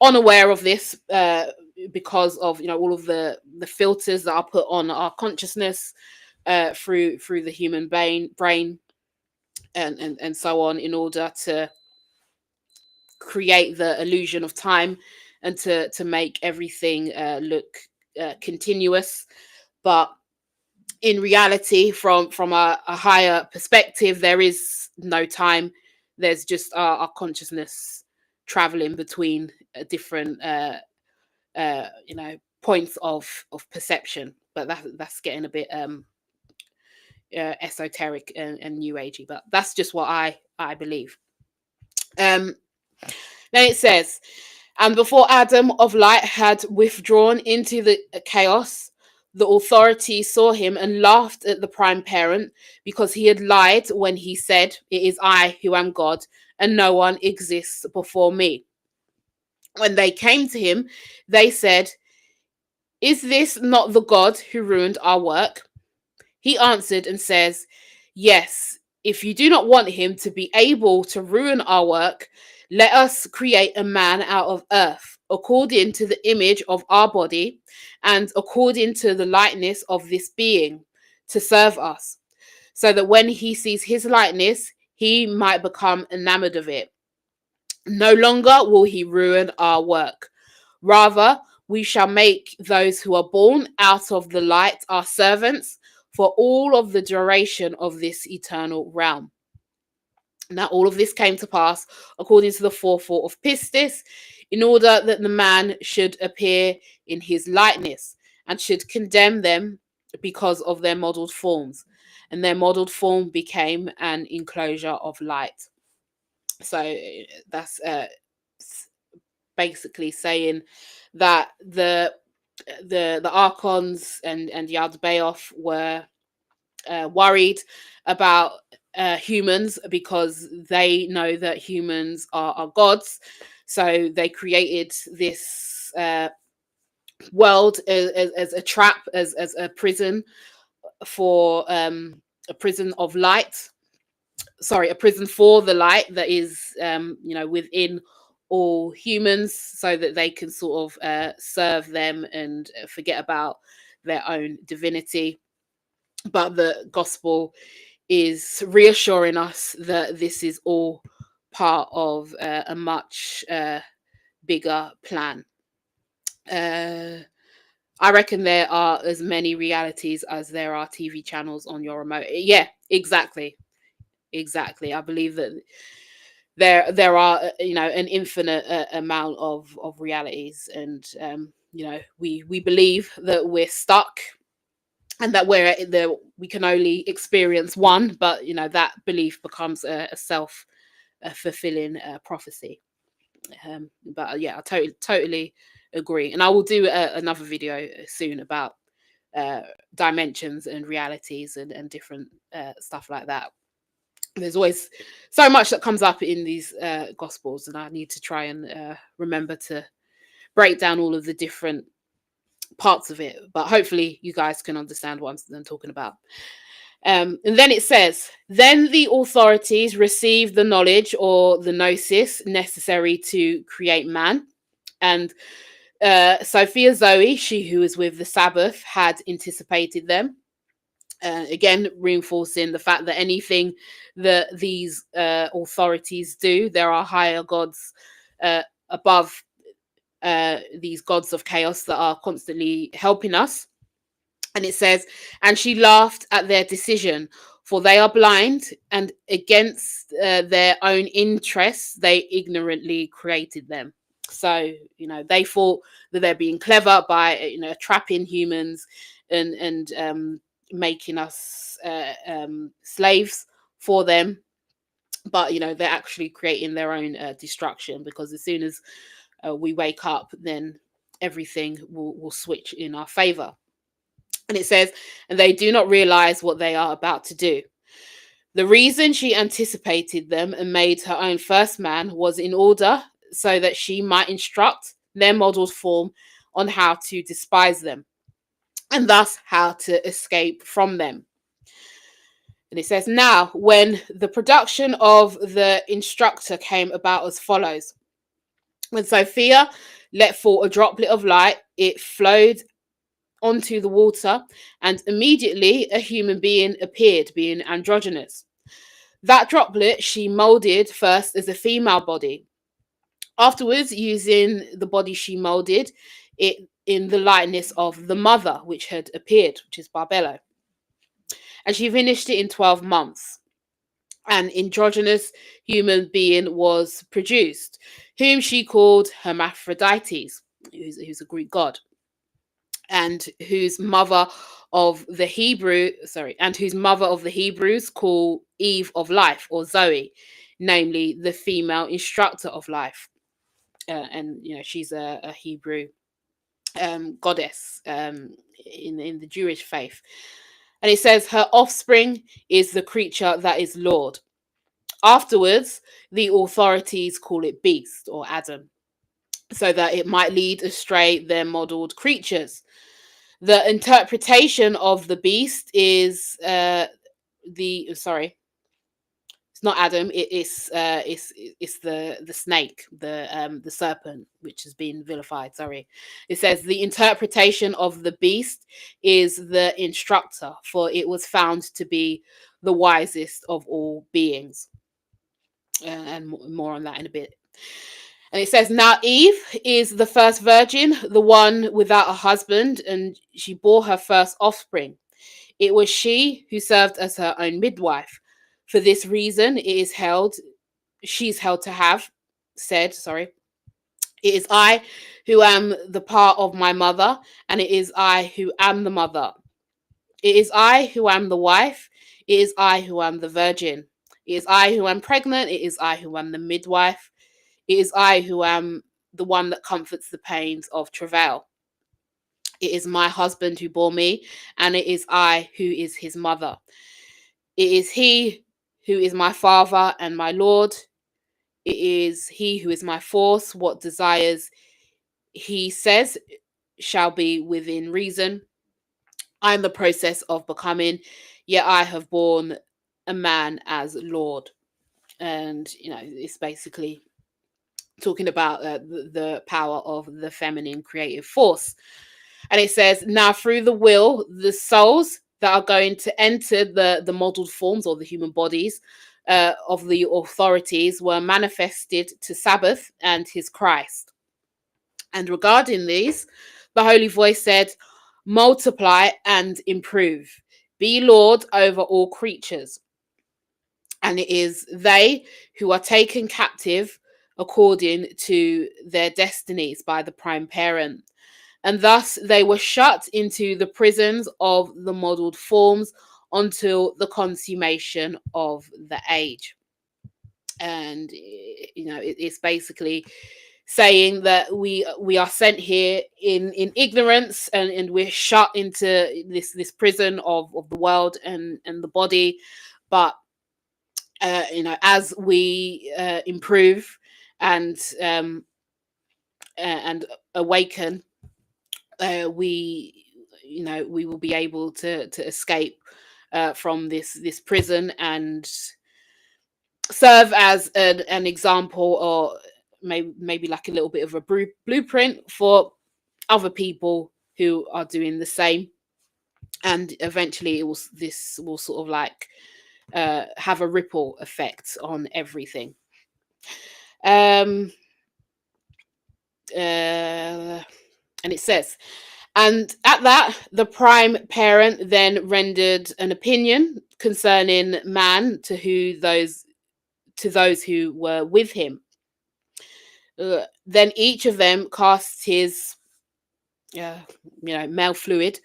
unaware of this because of, you know, all of the filters that are put on our consciousness through the human brain and so on, in order to create the illusion of time and to make everything look continuous. But in reality, from a higher perspective, there is no time. There's just our consciousness traveling between different you know, points of perception. But that's getting a bit esoteric and new agey, but that's just what I believe. Then it says, and before Adam of light had withdrawn into the chaos, the authorities saw him and laughed at the prime parent, because he had lied when he said, "It is I who am God, and no one exists before me." When they came to him, they said, "Is this not the God who ruined our work?" He answered and says, "Yes, if you do not want him to be able to ruin our work, let us create a man out of earth, according to the image of our body, and according to the likeness of this being, to serve us, so that when he sees his likeness, he might become enamored of it. No longer will he ruin our work. Rather, we shall make those who are born out of the light our servants for all of the duration of this eternal realm." Now, all of this came to pass according to the forethought of Pistis, in order that the man should appear in his likeness and should condemn them because of their modelled forms. And their modelled form became an enclosure of light. So that's basically saying that the archons and Yaldabaoth were worried about humans, because they know that humans are gods. So they created this world as a trap, as a prison for a prison of light. Sorry, a prison for the light that is, you know, within all humans, so that they can sort of serve them and forget about their own divinity. But the gospel is reassuring us that this is all part of a much bigger plan. I reckon there are as many realities as there are TV channels on your remote. Yeah, exactly. I believe that there are, you know, an infinite amount of realities, and you know, we believe that we're stuck and that we're there, we can only experience one, but you know, that belief becomes a self fulfilling prophecy. But yeah, I totally agree, and I will do another video soon about dimensions and realities and different stuff like that. There's always so much that comes up in these gospels, and I need to try and remember to break down all of the different parts of it, but hopefully you guys can understand what I'm talking about. And then it says, then the authorities received the knowledge, or the gnosis, necessary to create man. And Sophia Zoe, she who was with the Sabbath, had anticipated them. Again, reinforcing the fact that anything that these authorities do, there are higher gods above these gods of chaos that are constantly helping us. And it says, and she laughed at their decision, for they are blind, and against their own interests, they ignorantly created them. So, you know, they thought that they're being clever by, you know, trapping humans and making us slaves for them. But, you know, they're actually creating their own destruction, because as soon as we wake up, then everything will switch in our favor. And it says, and they do not realize what they are about to do. The reason she anticipated them and made her own first man was in order so that she might instruct their modeled form on how to despise them, and thus how to escape from them. And it says, now, when the production of the instructor came about as follows: when Sophia let fall a droplet of light, it flowed onto the water, and immediately a human being appeared, being androgynous. That droplet she molded first as a female body. Afterwards, using the body she molded, it in the likeness of the mother which had appeared, which is Barbelo. And she finished it in 12 months. An androgynous human being was produced, whom she called Hermaphrodites, who's a Greek god, and whose mother of the Hebrews call Eve of life, or Zoe, namely the female instructor of life. And she's a Hebrew goddess in the Jewish faith. And it says her offspring is the creature that is Lord. Afterwards, the authorities call it beast or Adam, so that it might lead astray their modeled creatures. The interpretation of the beast is it's not Adam. It's the snake, the serpent, which has been vilified. Sorry, it says the interpretation of the beast is the instructor, for it was found to be the wisest of all beings. And more on that in a bit. And it says, now Eve is the first virgin, the one without a husband, and she bore her first offspring. It was she who served as her own midwife. For this reason, she's held to have said, it is I who am the part of my mother, and it is I who am the mother. It is I who am the wife. It is I who am the virgin. It is I who am pregnant. It is I who am the midwife. It is I who am the one that comforts the pains of travail. It is my husband who bore me, and it is I who is his mother. It is he who is my father and my Lord. It is he who is my force. What desires he says shall be within reason. I am the process of becoming, yet I have borne a man as Lord. And, it's basically talking about the power of the feminine creative force. And it says, now through the will, the souls that are going to enter the modeled forms or the human bodies of the authorities were manifested to Sabbath and his Christ. And regarding these, the Holy Voice said, multiply and improve. Be Lord over all creatures. And it is they who are taken captive according to their destinies by the prime parent. And thus they were shut into the prisons of the modeled forms until the consummation of the age. And it's basically saying that we are sent here in ignorance, and we're shut into this prison of the world and the body. But as we improve and awaken, we will be able to escape from this prison and serve as an example, or maybe like a little bit of a blueprint for other people who are doing the same. And eventually this will sort of like have a ripple effect on everything. And it says, and at that, the prime parent then rendered an opinion concerning man to those who were with him. Then each of them casts his male fluid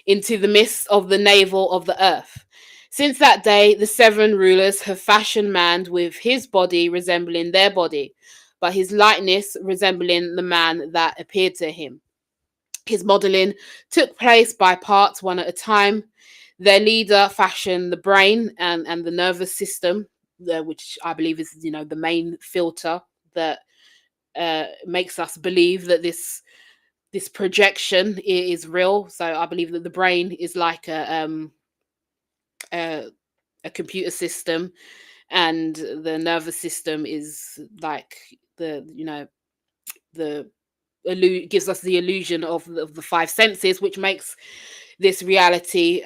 into the midst of the navel of the earth. Since that day, the 7 rulers have fashioned man with his body resembling their body, but his likeness resembling the man that appeared to him. His modeling took place by parts, one at a time. Their leader fashioned the brain and the nervous system, which I believe is, the main filter that makes us believe that this projection is real. So I believe that the brain is like a computer system, and the nervous system is like the gives us the illusion of the five senses, which makes this reality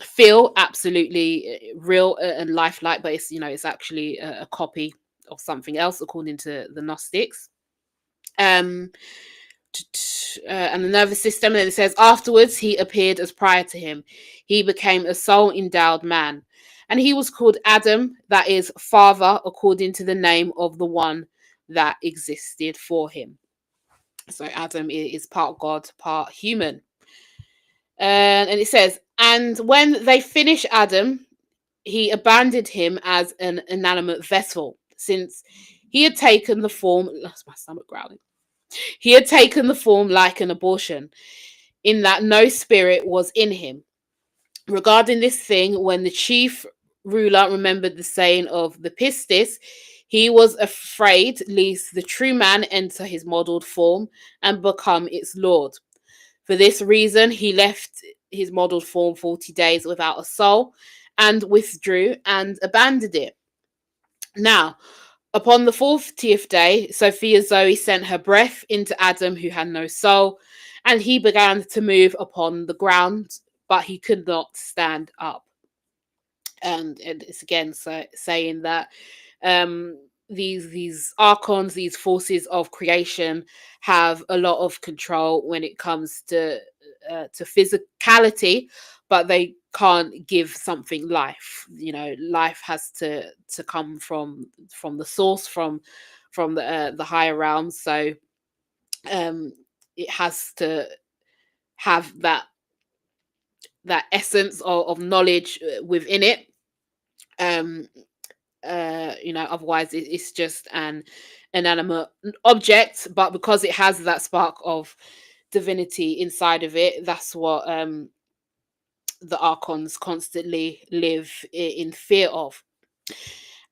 feel absolutely real and lifelike, but it's actually a copy of something else, according to the Gnostics. And the nervous system, and it says, afterwards he appeared as prior to him. He became a soul endowed man, and he was called Adam, that is, father, according to the name of the one that existed for him. So Adam is part God, part human. And it says, and when they finish Adam, he abandoned him as an inanimate vessel, since he had taken the form. That's my stomach growling. He had taken the form like an abortion, in that no spirit was in him. Regarding this thing, when the chief ruler remembered the saying of the pistis, he was afraid lest the true man enter his modelled form and become its lord. For this reason, he left his modelled form 40 days without a soul and withdrew and abandoned it. Now, upon the 40th day, Sophia Zoe sent her breath into Adam, who had no soul, and he began to move upon the ground, but he could not stand up. And it's again saying that these archons, these forces of creation, have a lot of control when it comes to physicality, but they can't give something life. Life has to come from the source, from the higher realms. So it has to have that essence of knowledge within it. Otherwise it's just an inanimate object, but because it has that spark of divinity inside of it, that's what the archons constantly live in fear of.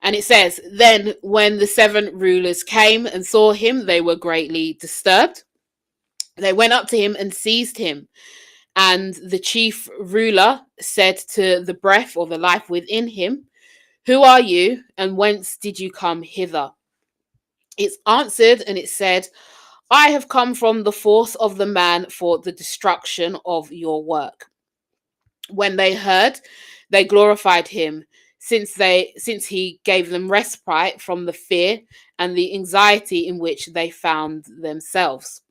And it says, then when the 7 rulers came and saw him, they were greatly disturbed. They went up to him and seized him. And the chief ruler said to the breath, or the life within him, who are you, and whence did you come hither? It's answered, and it said, I have come from the force of the man for the destruction of your work. When they heard, they glorified him, since he gave them respite from the fear and the anxiety in which they found themselves.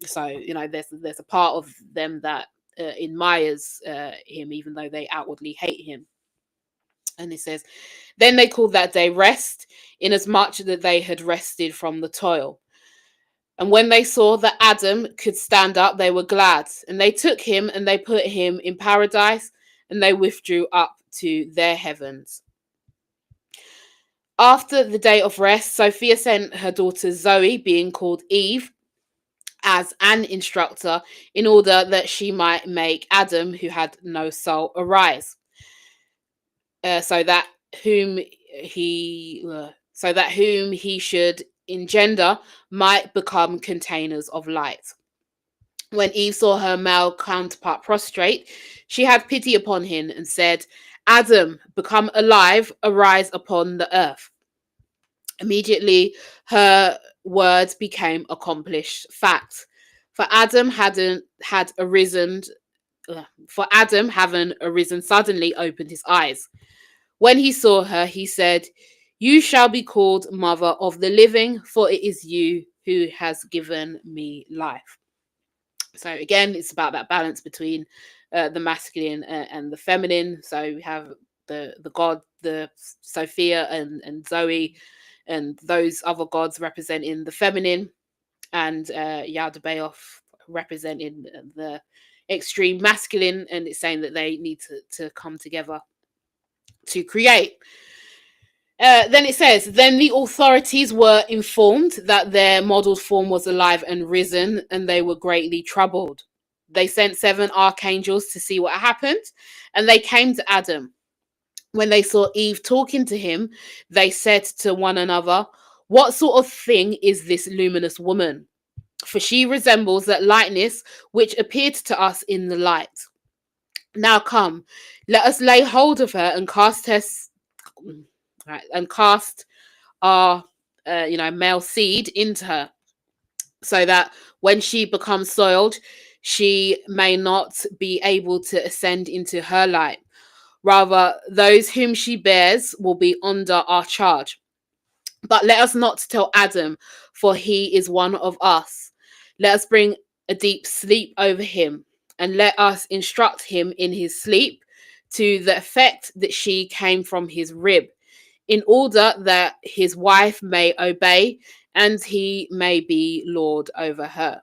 So there's a part of them that admires him, even though they outwardly hate him. And it says, then they called that day rest, inasmuch that they had rested from the toil. And when they saw that Adam could stand up, they were glad. And they took him and they put him in paradise, and they withdrew up to their heavens. After the day of rest, Sophia sent her daughter Zoe, being called Eve, as an instructor, in order that she might make Adam, who had no soul, arise. So that whom he should engender might become containers of light. When Eve saw her male counterpart prostrate, she had pity upon him and said, Adam, become alive, arise upon the earth. Immediately her words became accomplished fact. For Adam having arisen suddenly opened his eyes. When he saw her, he said, you shall be called mother of the living, for it is you who has given me life. So again, it's about that balance between the masculine and the feminine. So we have the god, the Sophia and Zoe, and those other gods representing the feminine, and Yaldabaoth representing the extreme masculine. And it's saying that they need to come together to create. Then it says, then the authorities were informed that their modelled form was alive and risen, and they were greatly troubled. They sent 7 archangels to see what happened, and they came to Adam. When they saw Eve talking to him, they said to one another, what sort of thing is this luminous woman? For she resembles that lightness which appeared to us in the light. Now come, let us lay hold of her and cast our male seed into her. so that when she becomes soiled, she may not be able to ascend into her light. Rather, those whom she bears will be under our charge. But let us not tell Adam, for he is one of us. Let us bring a deep sleep over him, and let us instruct him in his sleep, to the effect that she came from his rib, in order that his wife may obey, and he may be Lord over her.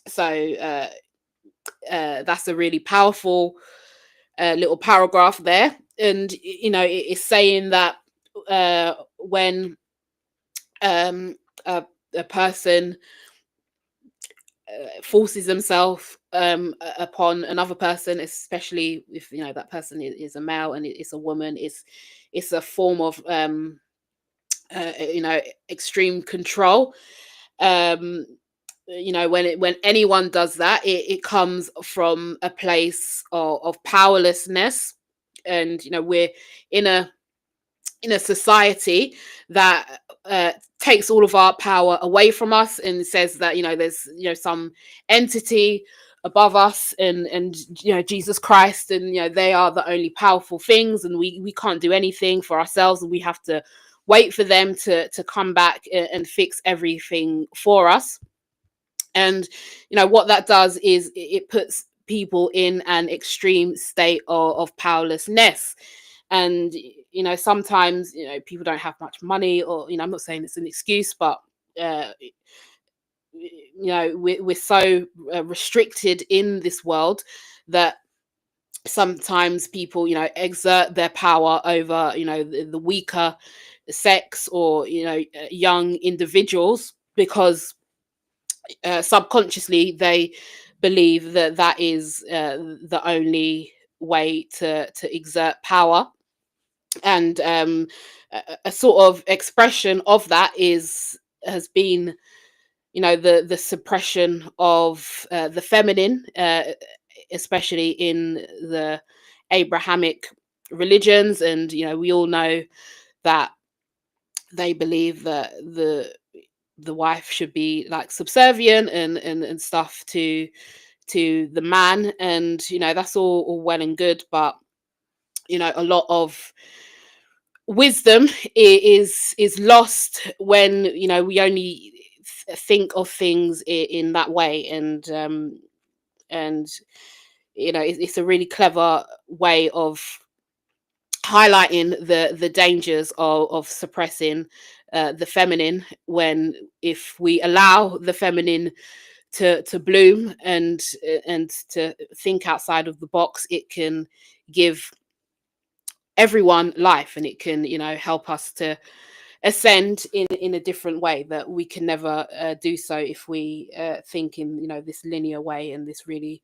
So that's a really powerful little paragraph there. And, it's saying that when um, a person forces themselves upon another person, especially if that person is a male and it's a woman, it's a form of extreme control. um when anyone does that, it comes from a place of powerlessness. And we're in a society that takes all of our power away from us, and says that there's some entity above us, and Jesus Christ, and they are the only powerful things, and we can't do anything for ourselves, and we have to wait for them to come back and fix everything for us. And what that does is it puts people in an extreme state of powerlessness. And sometimes people don't have much money, or I'm not saying it's an excuse, but we're so restricted in this world that sometimes people exert their power over the weaker sex, or young individuals, because subconsciously they believe that that is the only way to exert power. And a sort of expression of that has been the suppression of the feminine, especially in the Abrahamic religions. And we all know that they believe that the wife should be like subservient and stuff to the man. And that's all well and good, but a lot of wisdom is lost when we only think of things in that way. And it's a really clever way of highlighting the dangers of suppressing the feminine, when if we allow the feminine to bloom and to think outside of the box, it can give everyone life, and it can help us to ascend in a different way that we can never do so if we think in this linear way, and this really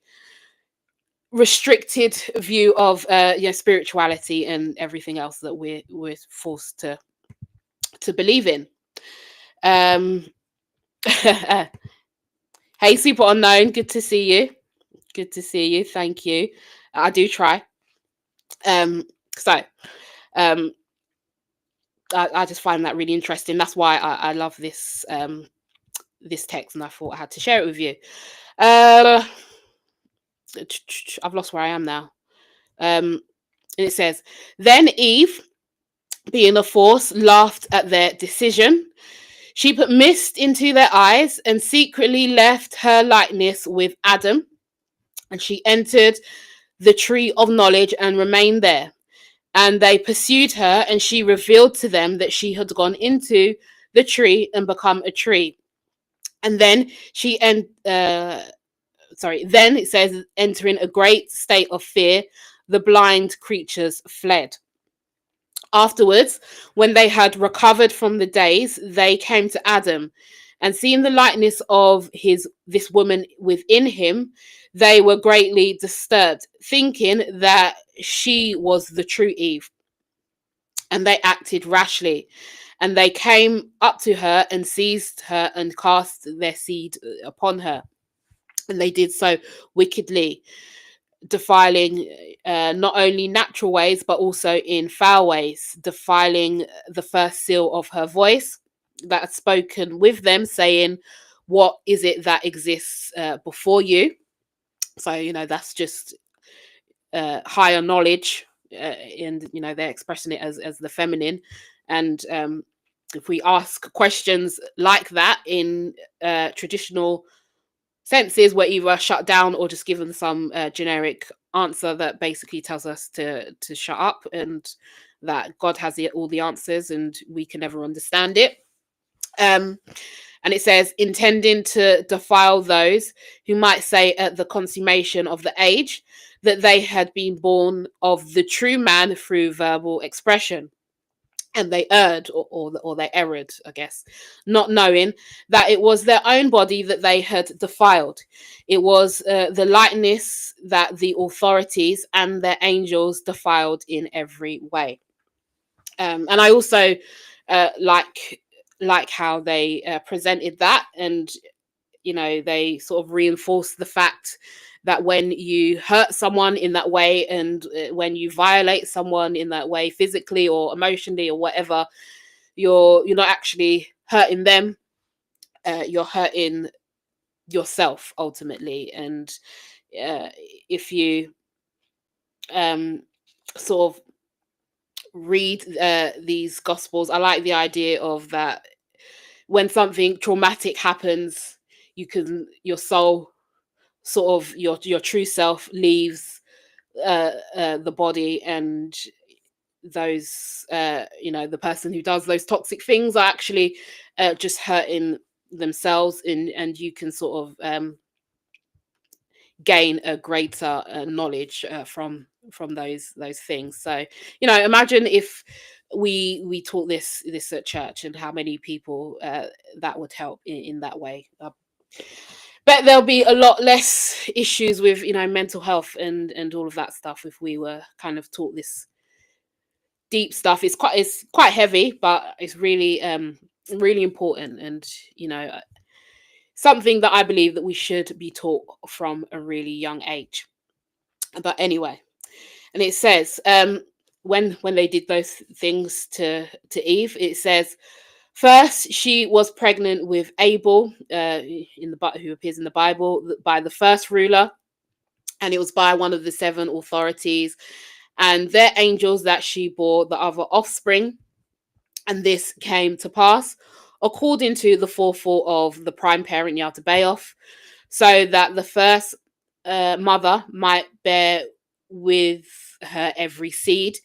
restricted view of spirituality and everything else that we're forced to believe in. um Hey, super unknown, good to see you. Good to see you. Thank you. I do try. So I just find that really interesting. That's why I love this this text, and I thought I had to share it with you. I've lost where I am now. And it says, then Eve, being a force, laughed at their decision. She put mist into their eyes and secretly left her likeness with Adam. And she entered the tree of knowledge and remained there. And they pursued her, and she revealed to them that she had gone into the tree and become a tree. And then then it says, entering a great state of fear, the blind creatures fled. Afterwards, when they had recovered from the daze, they came to Adam, and seeing the likeness of this woman within him, they were greatly disturbed, thinking that she was the true Eve. And they acted rashly, and they came up to her and seized her and cast their seed upon her. And they did so wickedly, defiling not only natural ways, but also in foul ways, defiling the first seal of her voice that had spoken with them, saying, what is it that exists before you. So, that's just higher knowledge, and they're expressing it as the feminine. And if we ask questions like that in traditional senses, we're either shut down or just given some generic answer that basically tells us to shut up, and that God has all the answers and we can never understand it. And it says, intending to defile those who might say at the consummation of the age that they had been born of the true man through verbal expression. And they erred, or they erred, I guess, not knowing that it was their own body that they had defiled. It was the likeness that the authorities and their angels defiled in every way. And I also like how they presented that, and they sort of reinforced the fact that when you hurt someone in that way, and when you violate someone in that way, physically or emotionally or whatever, you're not actually hurting them, you're hurting yourself ultimately. And if you sort of read these gospels, I like the idea of that when something traumatic happens, your soul, sort of your true self, leaves the body, and those the person who does those toxic things are actually just hurting themselves, and you can sort of gain a greater knowledge from those things. So imagine if we taught this at church, and how many people that would help in that way. Bet there'll be a lot less issues with mental health and all of that stuff if we were kind of taught this deep stuff. It's quite heavy, but it's really really important, and something that I believe that we should be taught from a really young age. But anyway, and it says when they did those things to Eve, it says, first, she was pregnant with Abel, who appears in the Bible, by the first ruler, and it was by one of the 7 authorities, and their angels that she bore the other offspring. And this came to pass according to the forethought of the prime parent Yaldabaoth, so that the first mother might bear with her every seed,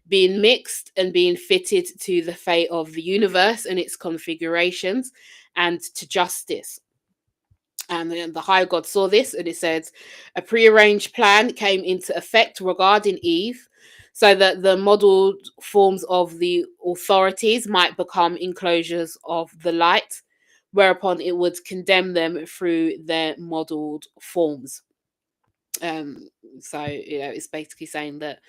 being mixed and being fitted to the fate of the universe and its configurations, and to justice. And then the high God saw this, and it says, a prearranged plan came into effect regarding Eve, so that the modeled forms of the authorities might become enclosures of the light, whereupon it would condemn them through their modeled forms. So it's basically saying that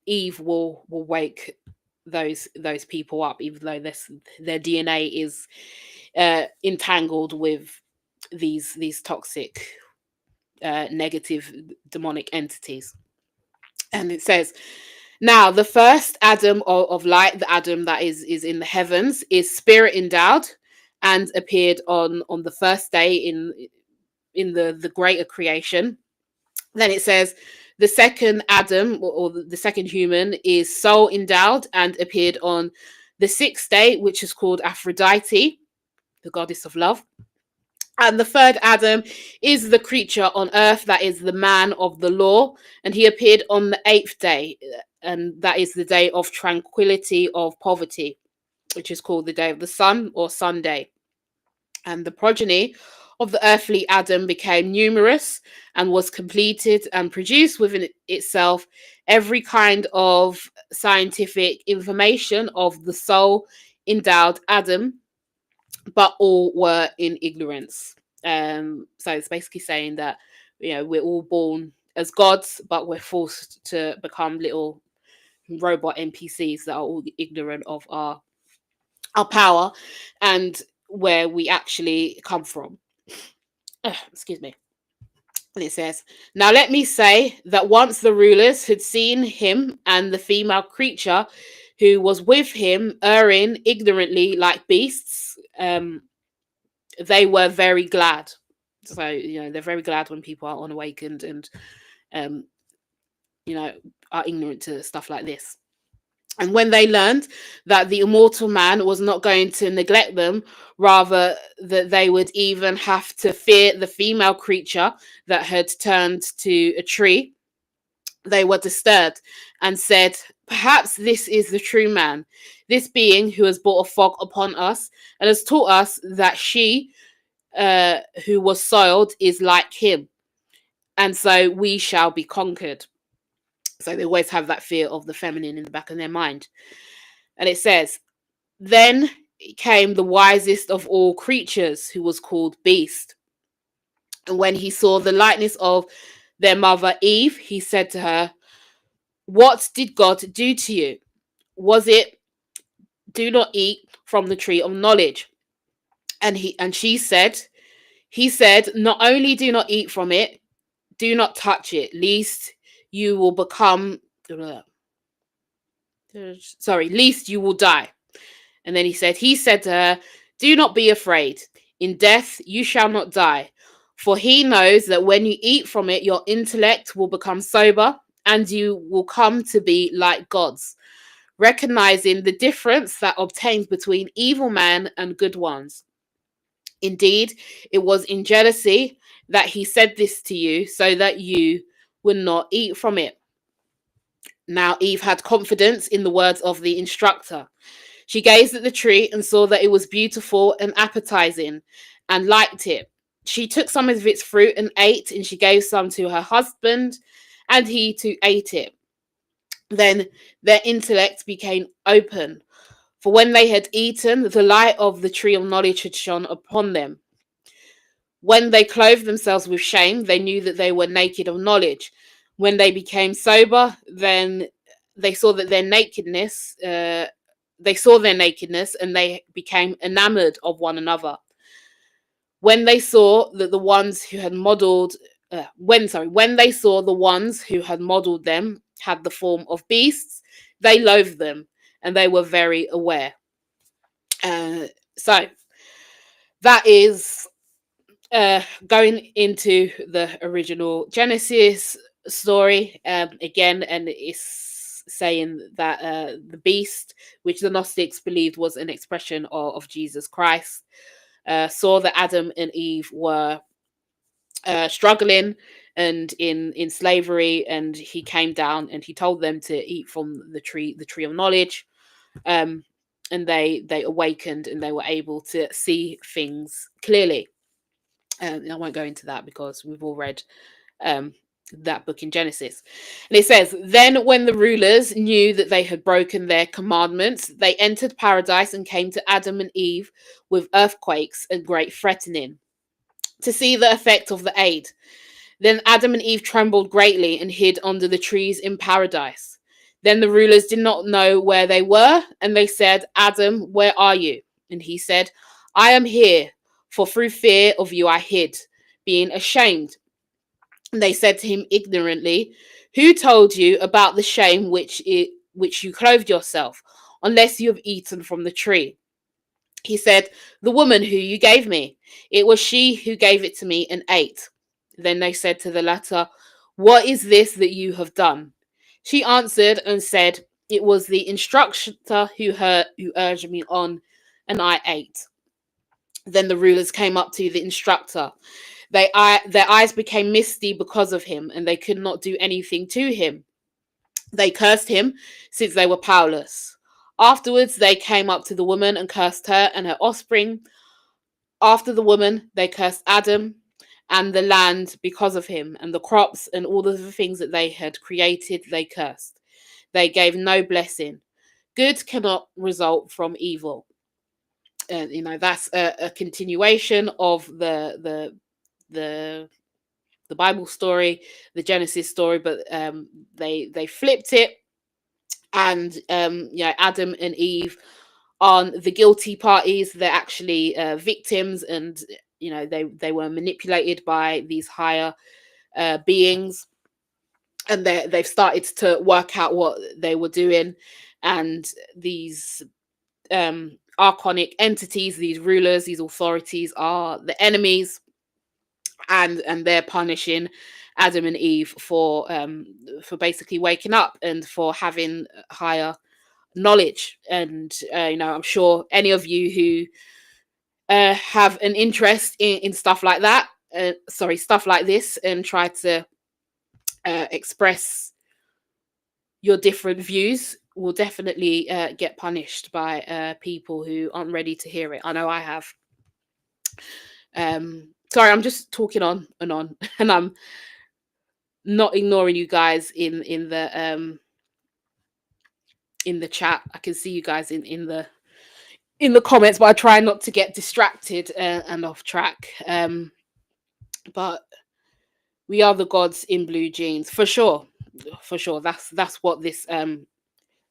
Eve will wake those people up, even though their DNA is entangled with these toxic negative demonic entities. And it says, now the first Adam of light, the Adam that is in the heavens, is spirit endowed, and appeared on the first day in the greater creation. Then it says, the second Adam, or the second human, is soul endowed, and appeared on the 6th day, which is called Aphrodite, the goddess of love. And the third Adam is the creature on earth, that is the man of the law, and he appeared on the 8th day, and that is the day of tranquility of poverty, which is called the day of the sun, or Sunday. And the progeny of the earthly Adam became numerous, and was completed and produced within itself every kind of scientific information of the soul endowed Adam, but all were in ignorance. So it's basically saying that we're all born as gods, but we're forced to become little robot NPCs that are all ignorant of our power and where we actually come from. Excuse me. And it says, now let me say that once the rulers had seen him and the female creature who was with him erring ignorantly like beasts, they were very glad. So, they're very glad when people are unawakened and, um, are ignorant to stuff like this. And when they learned that the immortal man was not going to neglect them, rather that they would even have to fear the female creature that had turned to a tree, they were disturbed and said, "Perhaps this is the true man, this being who has brought a fog upon us and has taught us that she who was soiled is like him, and so we shall be conquered." So they always have that fear of the feminine in the back of their mind. And it says, "Then came the wisest of all creatures, who was called Beast. And when he saw the likeness of their mother Eve, he said to her, 'What did God do to you? Was it, do not eat from the tree of knowledge?' And she said, he said, 'Not only do not eat from it, do not touch it, lest you will become, lest you will die.' And then he said to her, 'Do not be afraid. In death you shall not die. For he knows that when you eat from it, your intellect will become sober and you will come to be like gods, recognizing the difference that obtains between evil men and good ones. Indeed, it was in jealousy that he said this to you, so that you would not eat from it.' Now Eve had confidence in the words of the instructor. She gazed at the tree and saw that it was beautiful and appetizing and liked it. She took some of its fruit and ate, and she gave some to her husband, and he too ate it. Then their intellect became open, for when they had eaten, the light of the tree of knowledge had shone upon them. When they clothed themselves with shame, they knew that they were naked of knowledge. When they became sober, then they saw that their nakedness, and they became enamored of one another. When they saw that the ones who had modeled, when they saw the ones who had modeled them had the form of beasts, they loathed them, and they were very aware. So that is going into the original Genesis story again, and it's saying that the beast, which the Gnostics believed was an expression of Jesus Christ, saw that Adam and Eve were struggling and in slavery, and he came down and he told them to eat from the tree of knowledge, and they awakened and they were able to see things clearly. I won't go into that because we've all read that book in Genesis. And it says, "Then when the rulers knew that they had broken their commandments, they entered paradise and came to Adam and Eve with earthquakes and great threatening, to see the effect of the aid. Then Adam and Eve trembled greatly and hid under the trees in paradise. Then the rulers did not know where they were, and they said, 'Adam, where are you?' And he said, 'I am here, for through fear of you I hid, being ashamed.' And they said to him ignorantly, 'Who told you about the shame which you clothed yourself, unless you have eaten from the tree?' He said, 'The woman who you gave me. It was she who gave it to me and ate.' Then they said to the latter, 'What is this that you have done?' She answered and said, 'It was the instructor who urged me on, and I ate.' Then the rulers came up to the instructor. Their eyes became misty because of him, and they could not do anything to him. They cursed him, since they were powerless. Afterwards, they came up to the woman and cursed her and her offspring. After the woman, they cursed Adam and the land because of him, and the crops and all of the things that they had created, they cursed. They gave no blessing. Good cannot result from evil. And that's a continuation of the Bible story, the Genesis story, but they flipped it, and Adam and Eve aren't the guilty parties; they're actually victims, and they were manipulated by these higher beings, and they've started to work out what they were doing, and these archonic entities, these rulers, these authorities are the enemies, and they're punishing Adam and Eve for basically waking up and for having higher knowledge. And I'm sure any of you who have an interest in stuff like that, stuff like this, and try to express your different views, will definitely get punished by people who aren't ready to hear it. I know I have. Sorry, I'm just talking on and on, and I'm not ignoring you guys in the chat. I can see you guys in the comments, but I try not to get distracted and off track. But we are the gods in blue jeans, for sure. That's what this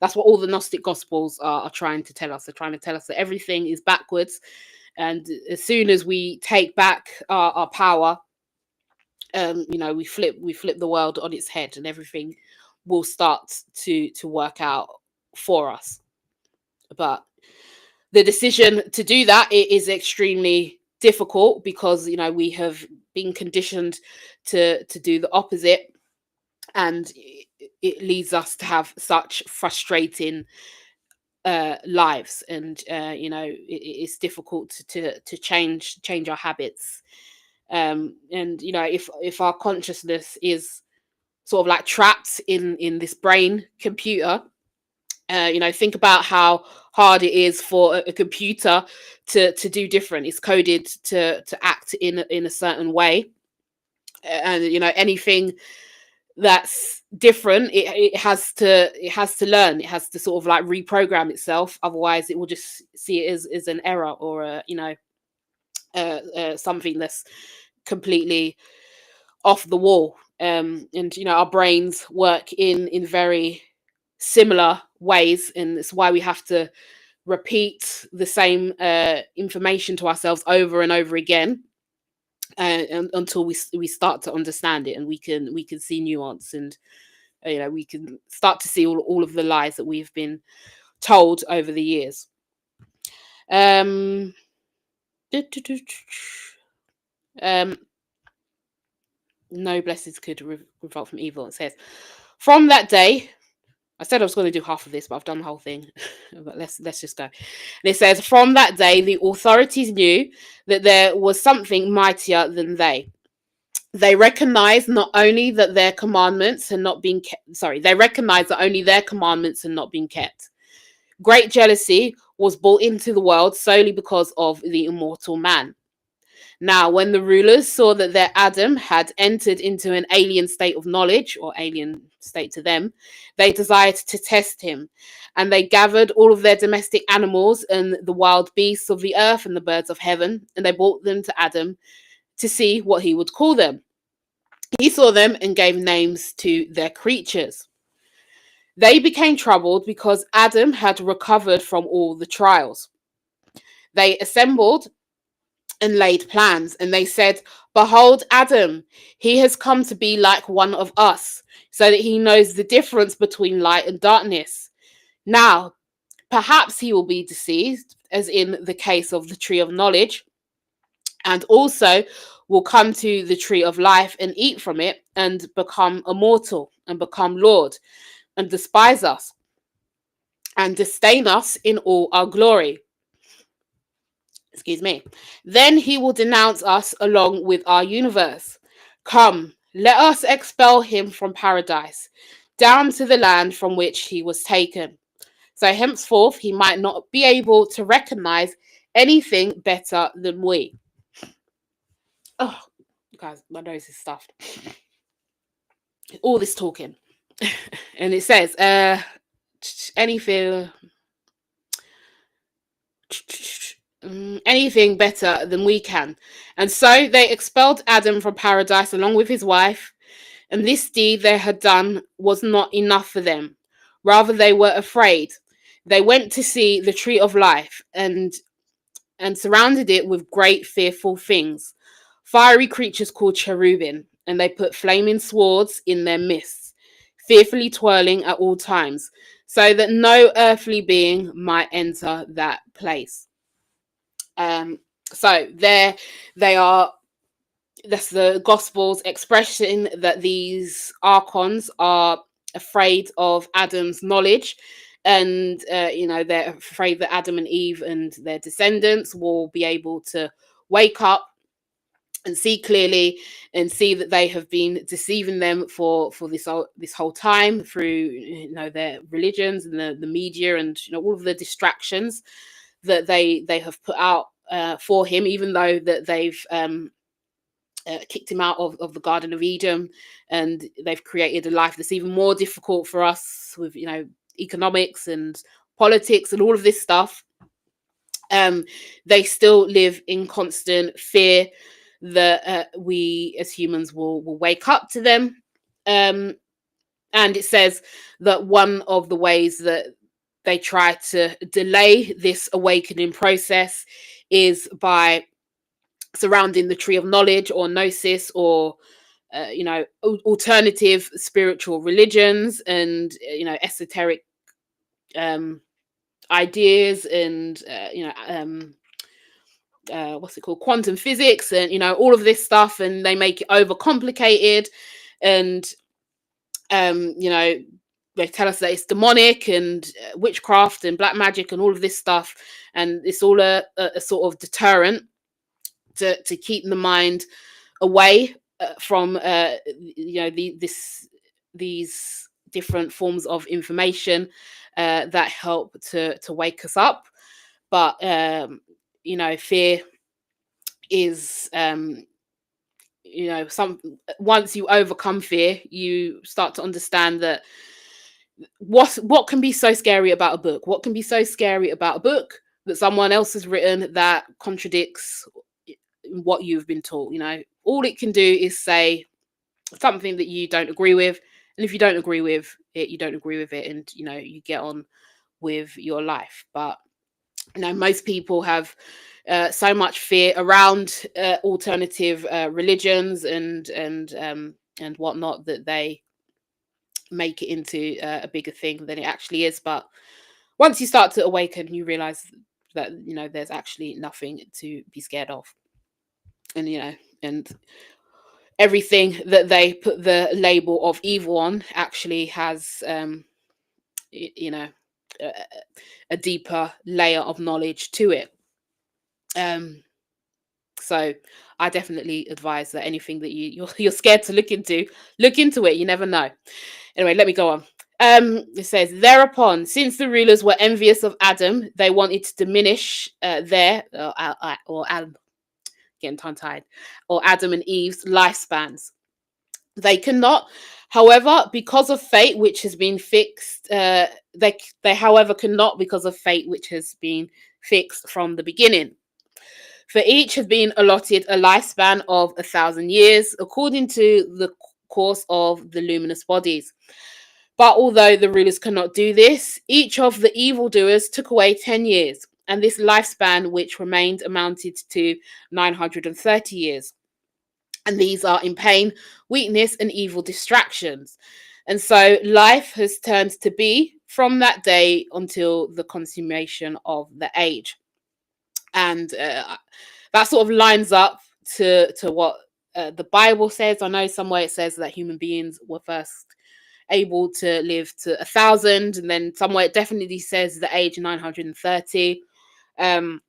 that's what all the Gnostic Gospels are trying to tell us. They're trying to tell us that everything is backwards, and as soon as we take back our power, we flip the world on its head, and everything will start to work out for us. But the decision to do that, it is extremely difficult, because we have been conditioned to do the opposite, and it leads us to have such frustrating lives. And it's difficult to change our habits. And if our consciousness is sort of like trapped in this brain computer, think about how hard it is for a computer to do different. It's coded to act in a certain way, and anything that's different, it has to learn. It has to sort of like reprogram itself. Otherwise, it will just see it as an error, or something that's completely off the wall. And our brains work in very similar ways, and it's why we have to repeat the same information to ourselves over and over again, and until we start to understand it, and we can see nuance, and we can start to see all of the lies that we've been told over the years. No blessings could revolt from evil. It says, from that day, I said I was going to do half of this, but I've done the whole thing. But let's just go. And it says, from that day, the authorities knew that there was something mightier than they. They recognized not only that their commandments had not been kept. They recognized that only their commandments had not been kept. Great jealousy was brought into the world solely because of the immortal man. Now, when the rulers saw that their Adam had entered into an alien state of knowledge, or alien state to them, they desired to test him. And they gathered all of their domestic animals and the wild beasts of the earth and the birds of heaven, and they brought them to Adam to see what he would call them. He saw them and gave names to their creatures. They became troubled because Adam had recovered from all the trials. They assembled and laid plans, and they said, behold, Adam, he has come to be like one of us, so that he knows the difference between light and darkness. Now, perhaps he will be deceived, as in the case of the tree of knowledge, and also will come to the tree of life and eat from it, and become immortal, and become Lord, and despise us, and disdain us in all our glory. Excuse me. Then he will denounce us along with our universe. Come, let us expel him from paradise, down to the land from which he was taken. So henceforth he might not be able to recognize anything better than we. Oh, guys, my nose is stuffed. All this talking. And it says, anything better than we can. And so they expelled Adam from paradise along with his wife, and this deed they had done was not enough for them. Rather, they were afraid. They went to see the tree of life and surrounded it with great fearful things, fiery creatures called cherubim, and they put flaming swords in their midst, fearfully twirling at all times. so that no earthly being might enter that place. So there they are. That's the gospel's expression that these archons are afraid of Adam's knowledge, and they're afraid that Adam and Eve and their descendants will be able to wake up and see clearly and see that they have been deceiving them for this whole time through their religions and the media and all of the distractions that they have put out for him, even though that they've kicked him out of the Garden of Eden, and they've created a life that's even more difficult for us with economics and politics and all of this stuff. They still live in constant fear that we as humans will wake up to them. And it says that one of the ways that they try to delay this awakening process is by surrounding the tree of knowledge or gnosis or alternative spiritual religions and esoteric ideas and what's it called, quantum physics and all of this stuff, and they make it overcomplicated, and they tell us that it's demonic and witchcraft and black magic and all of this stuff, and it's all a sort of deterrent to keep the mind away from these different forms of information that help to wake us up. But fear is once you overcome fear, you start to understand that what can be so scary about a book, what can be so scary about a book that someone else has written that contradicts what you've been taught. All it can do is say something that you don't agree with, and if you don't agree with it, you don't agree with it, and you get on with your life. But most people have so much fear around alternative religions and whatnot that they make it into a bigger thing than it actually is. But once you start to awaken, you realize that there's actually nothing to be scared of, and and everything that they put the label of evil on actually has a deeper layer of knowledge to it. So I definitely advise that anything that you're scared to look into it. You never know. Anyway, let me go on. It says, thereupon, since the rulers were envious of Adam, they wanted to diminish their getting tongue-tied, or Adam and Eve's lifespans. They cannot, however, because of fate which has been fixed, they however cannot because of fate which has been fixed from the beginning. For each has been allotted a lifespan of 1,000 years, according to the course of the luminous bodies. But although the rulers cannot do this, each of the evildoers took away 10 years, and this lifespan which remained amounted to 930 years. And these are in pain, weakness, and evil distractions. And so life has turned to be from that day until the consummation of the age. And that sort of lines up to what the Bible says. I know somewhere it says that human beings were first able to live to 1,000, and then somewhere it definitely says the age 930, and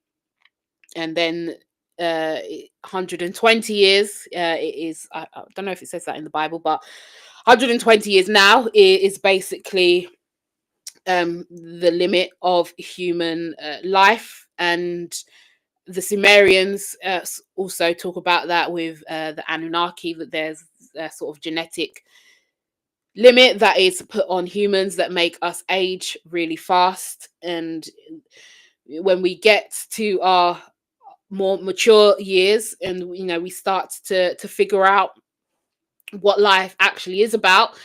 then 120 years it is, I don't know if it says that in the Bible, but 120 years now is basically the limit of human life. And the Sumerians also talk about that with the Anunnaki, that there's a sort of genetic limit that is put on humans that make us age really fast. And when we get to our more mature years and we start to figure out what life actually is about,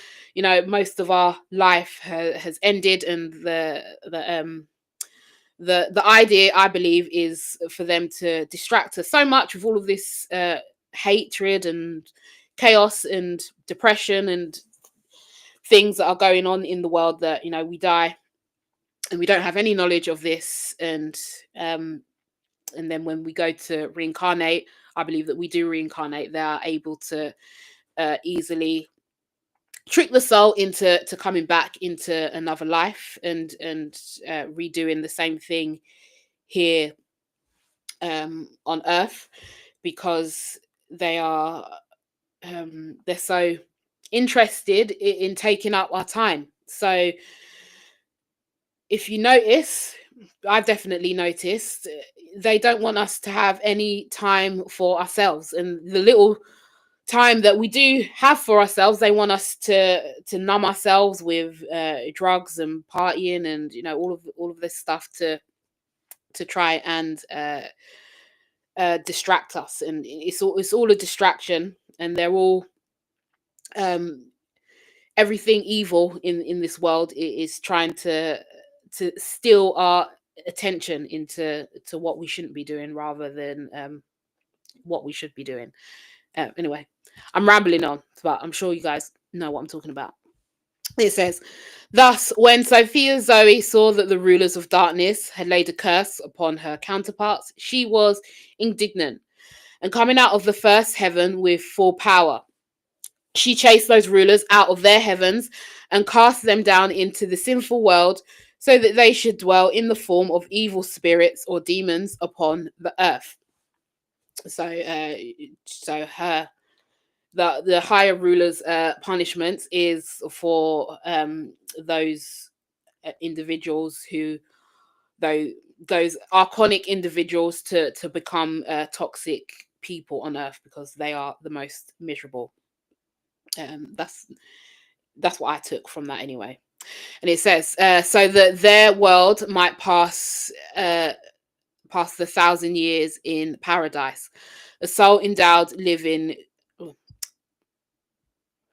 most of our life has ended, and the idea, I believe, is for them to distract us so much with all of this hatred and chaos and depression and things that are going on in the world that we die and we don't have any knowledge of this. And then when we go to reincarnate, I believe that we do reincarnate. They are able to easily trick the soul into coming back into another life and redoing the same thing here on Earth, because they are they're so interested in taking up our time. So if you notice, I've definitely noticed, they don't want us to have any time for ourselves, and the little time that we do have for ourselves, they want us to numb ourselves with drugs and partying and all of this stuff to try and distract us. And it's all a distraction, and they're all everything evil in this world is trying to steal our attention into what we shouldn't be doing, rather than what we should be doing. Anyway, I'm rambling on, but I'm sure you guys know what I'm talking about. It says, thus, when Sophia Zoe saw that the rulers of darkness had laid a curse upon her counterparts, she was indignant, and coming out of the first heaven with full power, she chased those rulers out of their heavens and cast them down into the sinful world, so that they should dwell in the form of evil spirits or demons upon the earth. So, the higher rulers' punishment is for those individuals who, those archonic individuals, to become toxic people on earth, because they are the most miserable. That's what I took from that anyway. And it says, so that their world might pass the 1,000 years in paradise. A soul endowed living.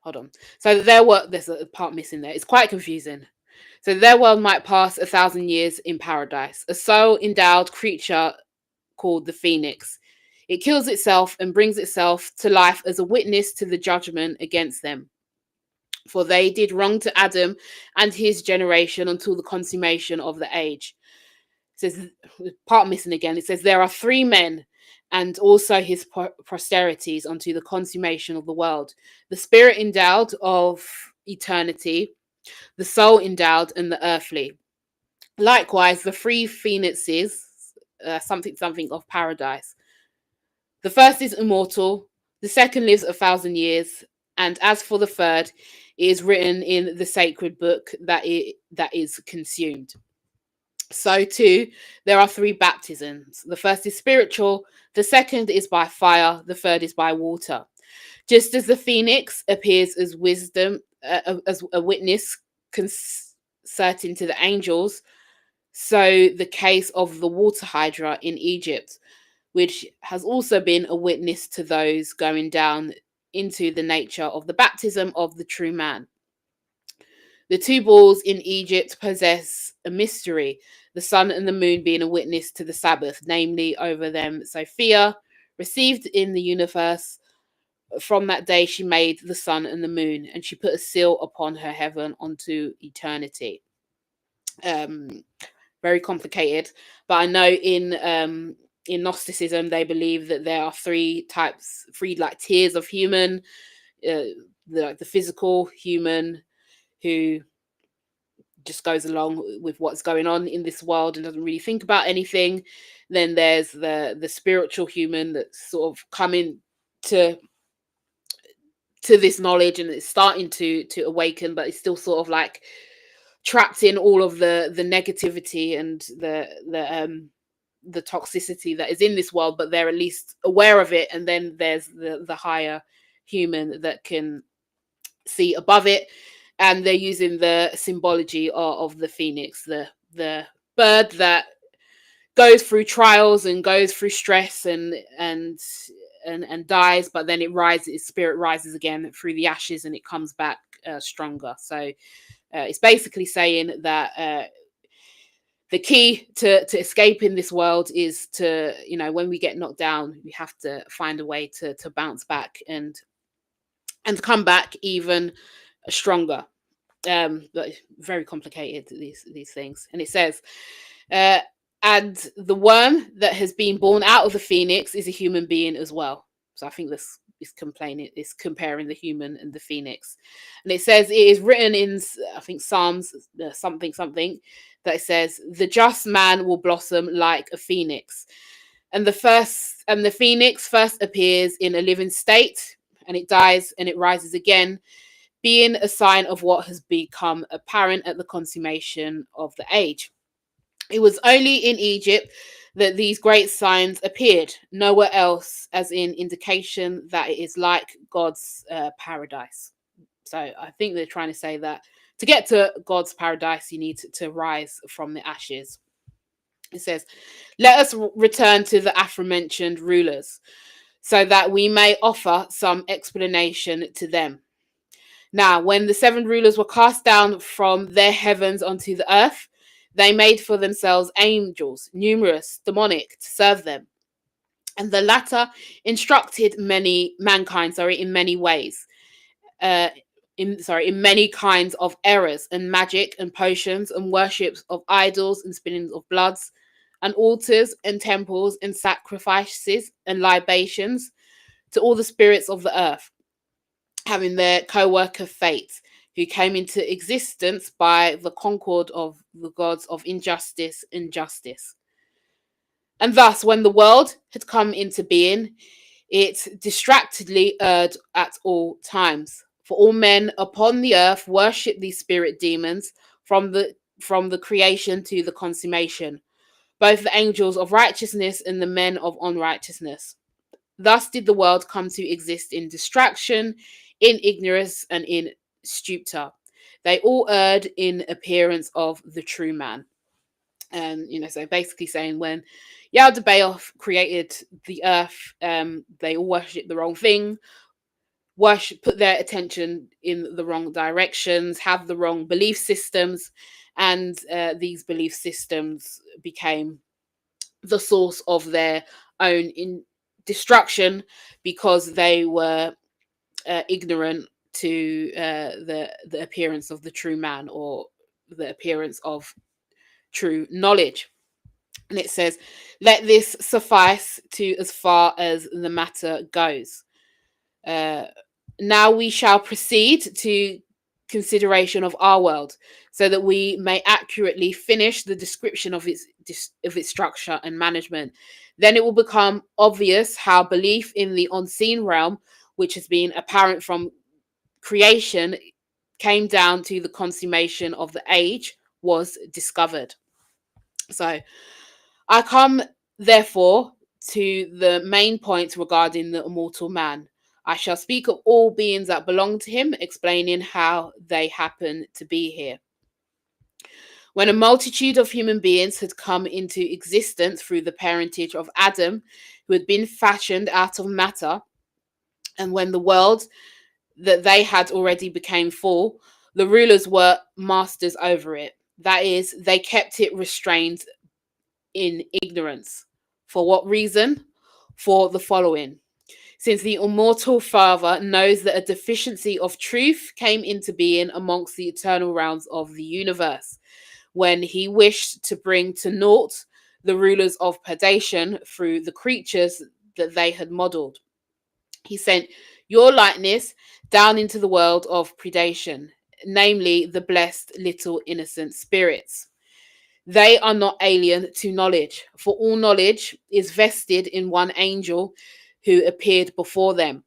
Hold on. So their world, there's a part missing there. It's quite confusing. So their world might pass 1,000 years in paradise. A soul endowed creature called the phoenix. It kills itself and brings itself to life as a witness to the judgment against them. For they did wrong to Adam and his generation until the consummation of the age. It says, part missing again. It says, there are 3 men, and also his posterities unto the consummation of the world. The spirit endowed of eternity, the soul endowed, and the earthly. Likewise, the 3 phoenixes, something of paradise. The first is immortal, the second lives 1,000 years, and as for the third, it is written in the sacred book that is consumed. So too, there are 3 baptisms. The first is spiritual, the second is by fire, the third is by water. Just as the phoenix appears as wisdom, as a witness concerning to the angels, so the case of the water hydra in Egypt, which has also been a witness to those going down into the nature of the baptism of the true man. The 2 balls in Egypt possess a mystery, the sun and the moon being a witness to the Sabbath, namely over them Sophia, received in the universe. From that day she made the sun and the moon, and she put a seal upon her heaven unto eternity. Very complicated, but I know in Gnosticism they believe that there are 3 tiers of human, the physical human, who just goes along with what's going on in this world and doesn't really think about anything. Then there's the spiritual human that's sort of coming to this knowledge and it's starting to awaken, but it's still sort of like trapped in all of the negativity and the toxicity that is in this world, but they're at least aware of it. And then there's the higher human that can see above it, and they're using the symbology of the phoenix, the bird that goes through trials and goes through stress and dies, but then it rises, its spirit rises again through the ashes, and it comes back stronger. So it's basically saying that the key to escaping this world is to, when we get knocked down, we have to find a way to bounce back and come back even stronger. But very complicated, these things. And it says, uh, and the worm that has been born out of the phoenix is a human being as well. So I think this is comparing the human and the phoenix. And it says, it is written in, I think, Psalms something that it says, the just man will blossom like a phoenix. And the phoenix first appears in a living state, and it dies and it rises again, being a sign of what has become apparent at the consummation of the age. It was only in Egypt that these great signs appeared, nowhere else, as in indication that it is like God's paradise. So I think they're trying to say that to get to God's paradise, you need to rise from the ashes. It says, let us return to the aforementioned rulers, so that we may offer some explanation to them. Now, when the 7 rulers were cast down from their heavens onto the earth, they made for themselves angels, numerous, demonic, to serve them. And the latter instructed mankind in many ways, in many kinds of errors and magic and potions and worships of idols and spinnings of bloods and altars and temples and sacrifices and libations to all the spirits of the earth, having their co-worker fate, who came into existence by the concord of the gods of injustice and justice. And thus, when the world had come into being, it distractedly erred at all times. For all men upon the earth worship these spirit demons from the creation to the consummation, both the angels of righteousness and the men of unrighteousness. Thus did the world come to exist in distraction, in ignorance, and in stupor. They all erred in appearance of the true man. And so basically saying when Yaldabaoth created the earth, they all worshipped the wrong thing, put their attention in the wrong directions, have the wrong belief systems, and these belief systems became the source of their own destruction, because they were ignorant to the appearance of the true man, or the appearance of true knowledge. And it says, let this suffice to as far as the matter goes. Now we shall proceed to consideration of our world, so that we may accurately finish the description of its structure and management. Then it will become obvious how belief in the unseen realm, which has been apparent from creation, came down to the consummation of the age, was discovered. So I come therefore to the main points regarding the immortal man. I shall speak of all beings that belong to him, explaining how they happen to be here. When a multitude of human beings had come into existence through the parentage of Adam, who had been fashioned out of matter, and when the world that they had already became full, the rulers were masters over it. That is, they kept it restrained in ignorance. For what reason? For the following. Since the immortal Father knows that a deficiency of truth came into being amongst the eternal realms of the universe, when he wished to bring to naught the rulers of predation through the creatures that they had modelled, he sent your likeness down into the world of predation, namely the blessed little innocent spirits. They are not alien to knowledge, for all knowledge is vested in one angel who appeared before them.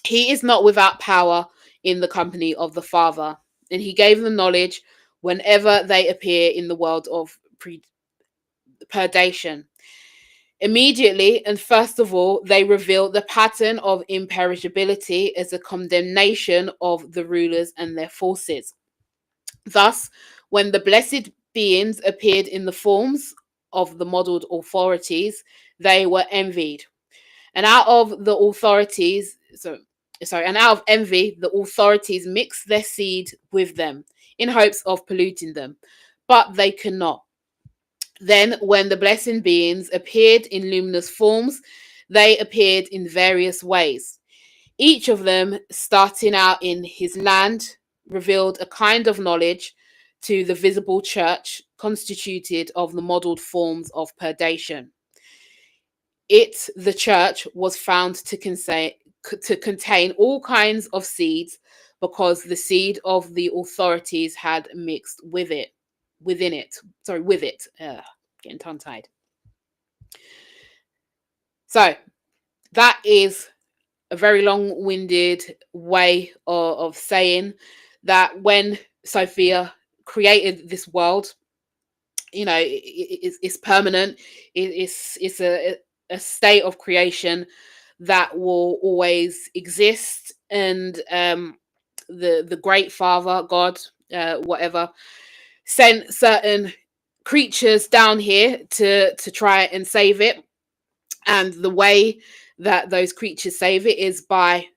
He is not without power in the company of the Father, and he gave them knowledge whenever they appear in the world of predation. Immediately, and first of all, they reveal the pattern of imperishability as a condemnation of the rulers and their forces. Thus, when the blessed beings appeared in the forms of the modelled authorities, they were envied. And out of envy, the authorities mixed their seed with them in hopes of polluting them, but they cannot. Then, when the blessed beings appeared in luminous forms, they appeared in various ways, each of them starting out in his land revealed a kind of knowledge to the visible church constituted of the modelled forms of purgation. It, the church, was found to contain all kinds of seeds because the seed of the authorities had mixed with it, within it. Sorry, with it. Getting tongue-tied. So that is a very long-winded way of saying that when Sophia created this world, it's permanent. It's a state of creation that will always exist, and the great Father God, whatever, sent certain creatures down here to try and save it, and the way that those creatures save it is by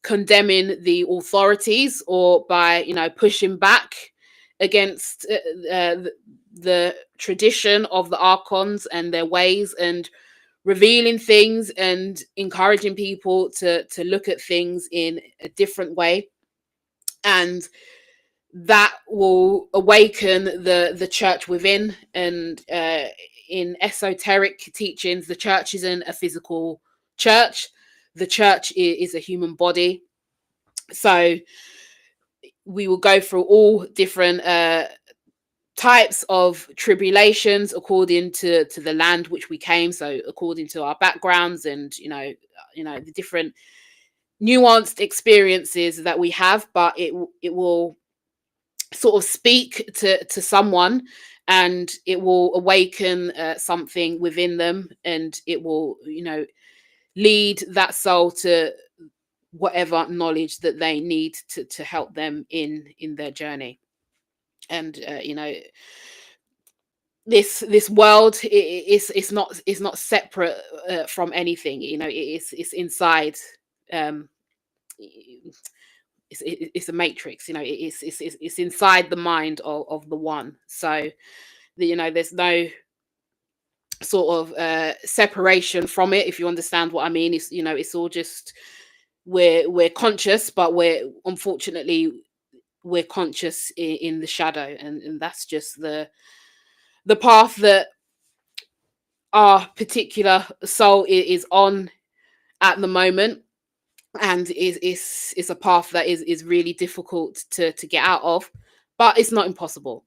condemning the authorities, or by pushing back against the tradition of the archons and their ways, and revealing things and encouraging people to look at things in a different way. And that will awaken the church within. And in esoteric teachings, the church isn't a physical church. The church is a human body. So we will go through all different types of tribulations according to the land which we came. So according to our backgrounds, and the different nuanced experiences that we have. But it will sort of speak to someone, and it will awaken something within them, and it will lead that soul to whatever knowledge that they need to help them in their journey. And this world it's not separate from anything. It's inside. It's a matrix. It's inside the mind of the one. So there's no sort of separation from it, if you understand what I mean. It's all just, we're conscious, but unfortunately we're conscious in the shadow, and that's just the path that our particular soul is on at the moment. And it's a path that is really difficult to get out of, but it's not impossible,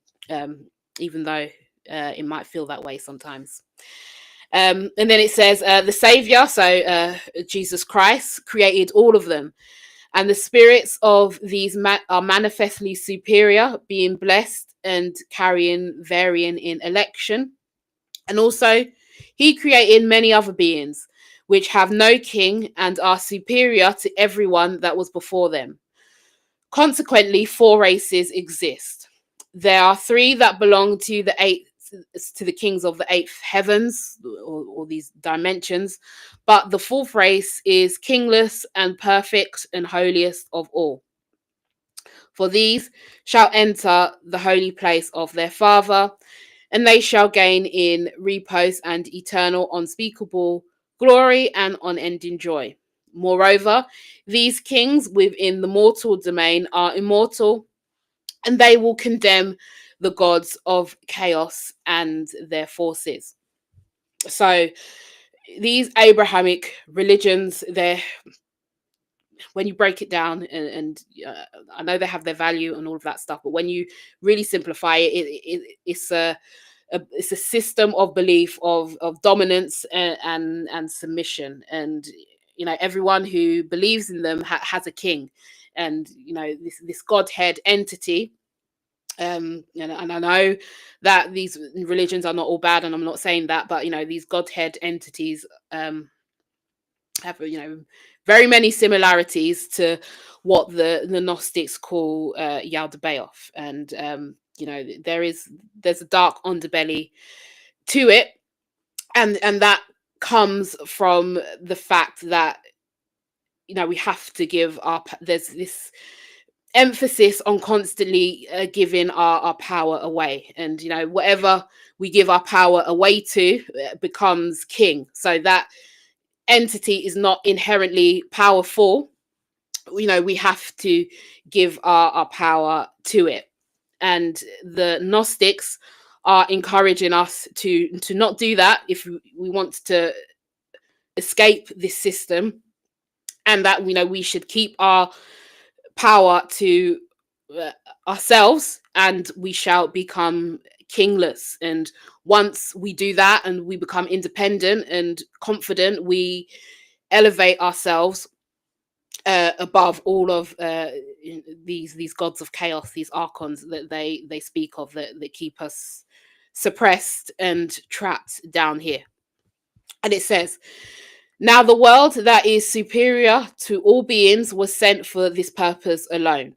even though it might feel that way sometimes. And then it says the Savior, so Jesus Christ, created all of them, and the spirits of these are manifestly superior, being blessed and varying in election. And also he created many other beings which have no king and are superior to everyone that was before them. Consequently, 4 races exist. There are 3 that belong to the kings of the 8th heavens, or these dimensions, but the 4th race is kingless and perfect and holiest of all. For these shall enter the holy place of their Father, and they shall gain in repose and eternal unspeakable glory and unending joy. Moreover, these kings within the mortal domain are immortal, and they will condemn the gods of chaos and their forces. So these Abrahamic religions, when you break it down, and I know they have their value and all of that stuff, but when you really simplify it's a system of belief of dominance and submission. And everyone who believes in them has a king, and this Godhead entity. And I know that these religions are not all bad, and I'm not saying that, but these Godhead entities have very many similarities to what the Gnostics call Yaldabaoth. And there's a dark underbelly to it, and that comes from the fact that we have to give there's this emphasis on constantly giving our power away, and whatever we give our power away to becomes king. So that entity is not inherently powerful, we have to give our power to it. And the Gnostics are encouraging us to not do that if we want to escape this system, and that we should keep our power to uh, ourselves, and we shall become kingless. And once we do that and we become independent and confident, we elevate ourselves above all of these gods of chaos, these archons that they speak of, that keep us suppressed and trapped down here. And it says, now the world that is superior to all beings was sent for this purpose alone,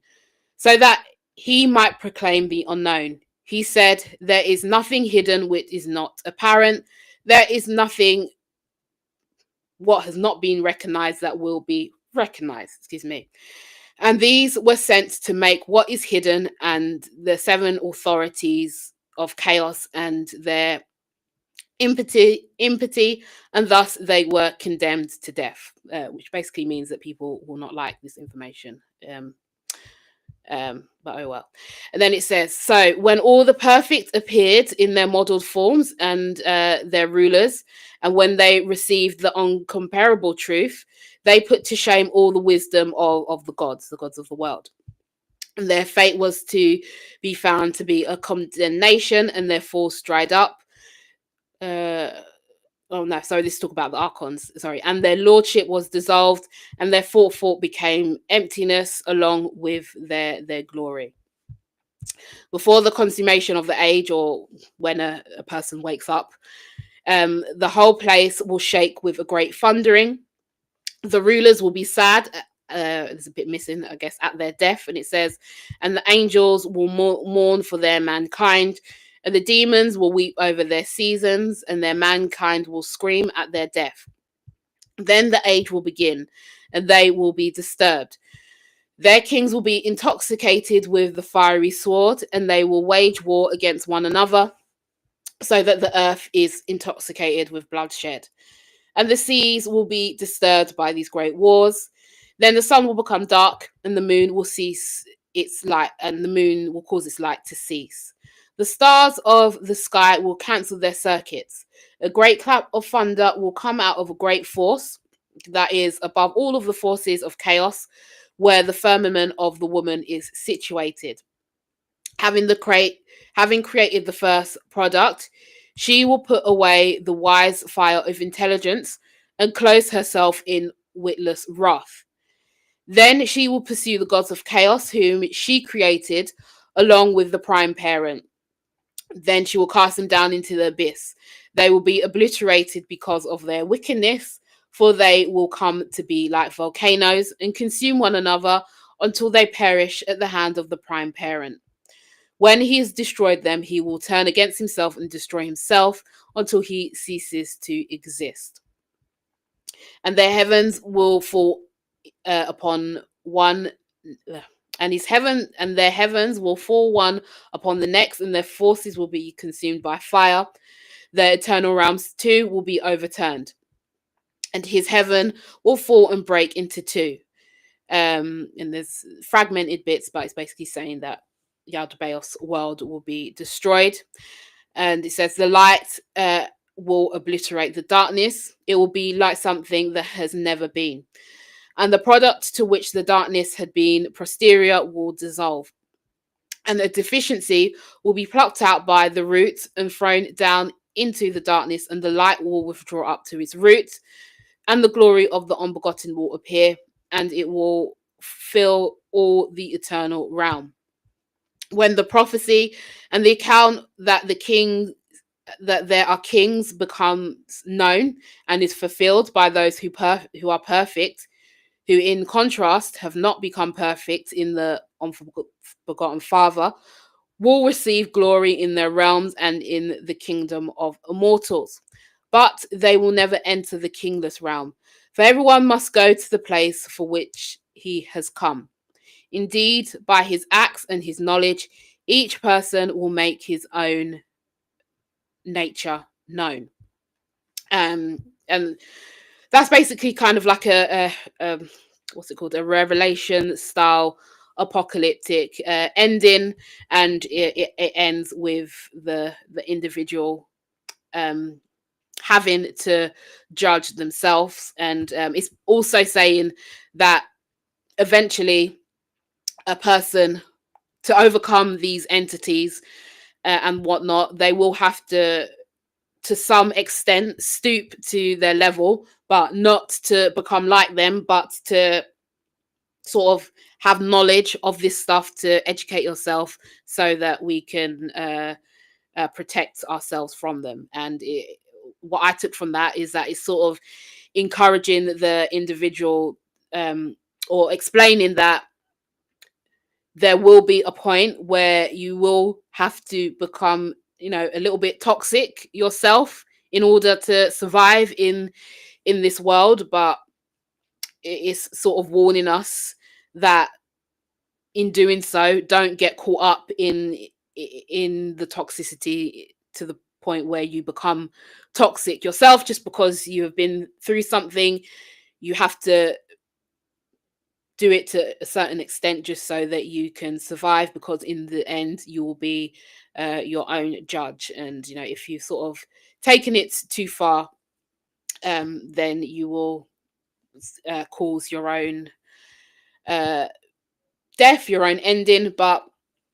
so that he might proclaim the unknown. He said, there is nothing hidden which is not apparent. There is nothing what has not been recognized that will be recognized. Excuse me. And these were sent to make what is hidden and the seven authorities of chaos and their empathy, and thus they were condemned to death, which basically means that people will not like this information. But oh well. And then it says, so when all the perfect appeared in their modeled forms and their rulers, and when they received the uncomparable truth, they put to shame all the wisdom of the gods of the world. And their fate was to be found to be a condemnation, and their force dried up. Oh no, sorry, this is talk about the archons. Sorry, and their lordship was dissolved, and their forethought became emptiness along with their glory. Before the consummation of the age, or when a person wakes up, the whole place will shake with a great thundering. The rulers will be sad. There's a bit missing, I guess, at their death. And it says, and the angels will mourn for their mankind, and the demons will weep over their seasons, and their mankind will scream at their death. Then the age will begin, and they will be disturbed. Their kings will be intoxicated with the fiery sword, and they will wage war against one another, so that the earth is intoxicated with bloodshed. And the seas will be disturbed by these great wars. Then the sun will become dark, and the moon will cease its light, and the moon will cause its light to cease. The stars of the sky will cancel their circuits. A great clap of thunder will come out of a great force that is above all of the forces of chaos, where the firmament of the woman is situated. Having created the first product, she will put away the wise fire of intelligence and clothe herself in witless wrath. Then she will pursue the gods of chaos, whom she created, along with the prime parent. Then she will cast them down into the abyss. They will be obliterated because of their wickedness, for they will come to be like volcanoes and consume one another until they perish at the hand of the prime parent. When he has destroyed them, he will turn against himself and destroy himself until he ceases to exist. And their heavens will fall upon one, and their heavens will fall one upon the next, and their forces will be consumed by fire. Their eternal realms too will be overturned, and his heaven will fall and break into two. And there's fragmented bits, but it's basically saying that Yaldabaoth's world will be destroyed. And it says the light will obliterate the darkness. It will be like something that has never been. And the product to which the darkness had been posterior will dissolve. And the deficiency will be plucked out by the roots and thrown down into the darkness, and the light will withdraw up to its roots, and the glory of the unbegotten will appear, and it will fill all the eternal realm. When the prophecy and the account that there are kings becomes known and is fulfilled by those who are perfect, who in contrast have not become perfect in the unbegotten Father, will receive glory in their realms and in the kingdom of immortals. But they will never enter the kingless realm, for everyone must go to the place for which he has come. Indeed, by his acts and his knowledge, each person will make his own nature known. And that's basically kind of like a what's it called, a Revelation style apocalyptic ending, and it ends with the individual having to judge themselves. And it's also saying that eventually a person, to overcome these entities and whatnot, they will have to some extent stoop to their level, but not to become like them, but to sort of have knowledge of this stuff, to educate yourself so that we can protect ourselves from them. And what I took from that is that it's sort of encouraging the individual, or explaining that there will be a point where you will have to become, a little bit toxic yourself in order to survive in this world. But it's sort of warning us that in doing so, don't get caught up in the toxicity to the point where you become toxic yourself just because you have been through something. You have to do it to a certain extent just so that you can survive, because in the end you will be your own judge. And if you've sort of taken it too far, then you will cause your own death, your own ending. But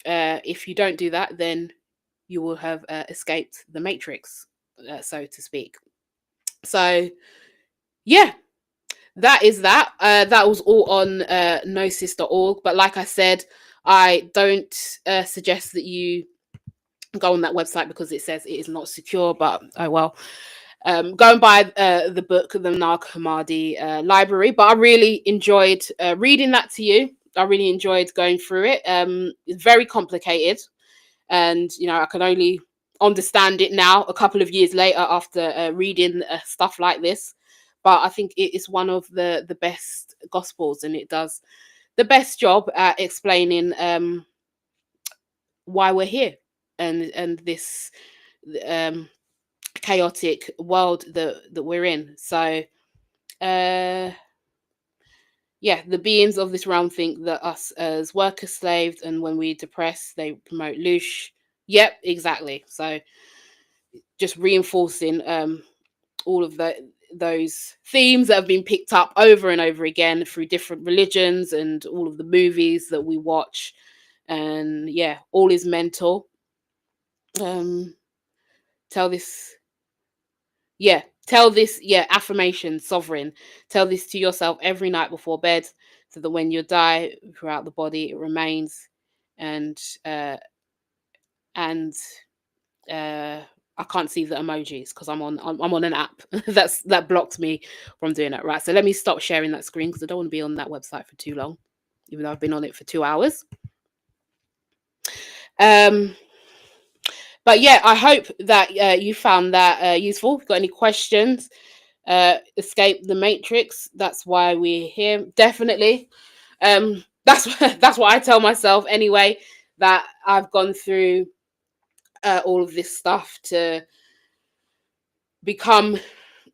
if you don't do that, then you will have escaped the matrix, so to speak. So yeah, that is that. That was all on gnosis.org. But like I said, I don't suggest that you go on that website because it says it is not secure. But oh well. Go and buy the book, the Nag Hammadi Library. But I really enjoyed reading that to you. I really enjoyed going through it. It's very complicated, and I can only understand it now, a couple of years later, after reading stuff like this. But I think it is one of the best gospels, and it does the best job at explaining why we're here, and this chaotic world that we're in. So yeah, the beings of this realm think that us as workers slaves, and when we depress, they promote loosh. Yep, exactly. So just reinforcing all of those themes that have been picked up over and over again through different religions and all of the movies that we watch. And yeah, all is mental. Tell this affirmation, sovereign. Tell this to yourself every night before bed, so that when you die, throughout the body it remains. And I can't see the emojis because I'm on an app that blocked me from doing it. Right, so let me stop sharing that screen because I don't want to be on that website for too long, even though I've been on it for 2 hours. But yeah, I hope that you found that useful. If you've got any questions, escape the matrix. That's why we're here. Definitely. That's what I tell myself anyway, that I've gone through all of this stuff to become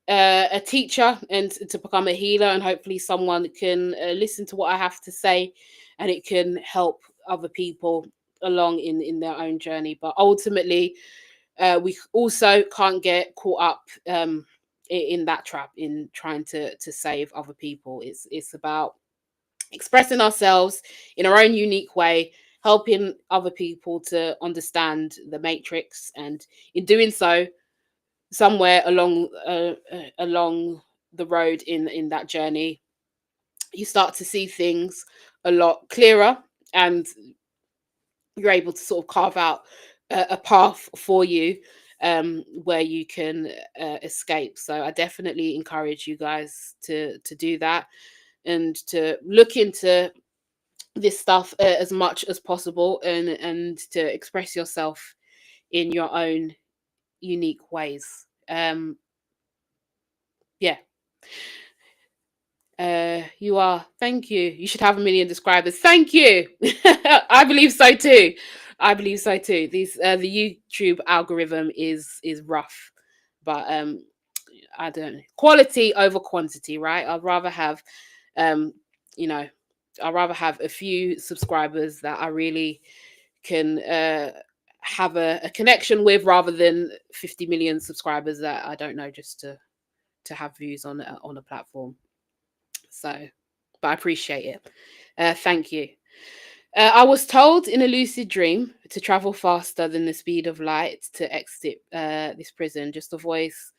a teacher and to become a healer, and hopefully someone can listen to what I have to say, and it can help other people along in their own journey. But ultimately, we also can't get caught up in that trap, in trying to save other people. It's about expressing ourselves in our own unique way, helping other people to understand the matrix, and in doing so, somewhere along the road in that journey, you start to see things a lot clearer, and you're able to sort of carve out a path for you, where you can escape. So I definitely encourage you guys to do that, and to look into this stuff as much as possible, and to express yourself in your own unique ways. Yeah. You are. Thank you. You should have 1 million subscribers. Thank you. I believe so too. I believe so too. These the YouTube algorithm is rough, but I don't know. Quality over quantity, right? I'd rather have you know, I'd rather have a few subscribers that I really can have a connection with, rather than 50 million subscribers that I don't know, just to have views on a platform. So, but I appreciate it. Thank you. I was told in a lucid dream to travel faster than the speed of light to exit this prison. Just a voice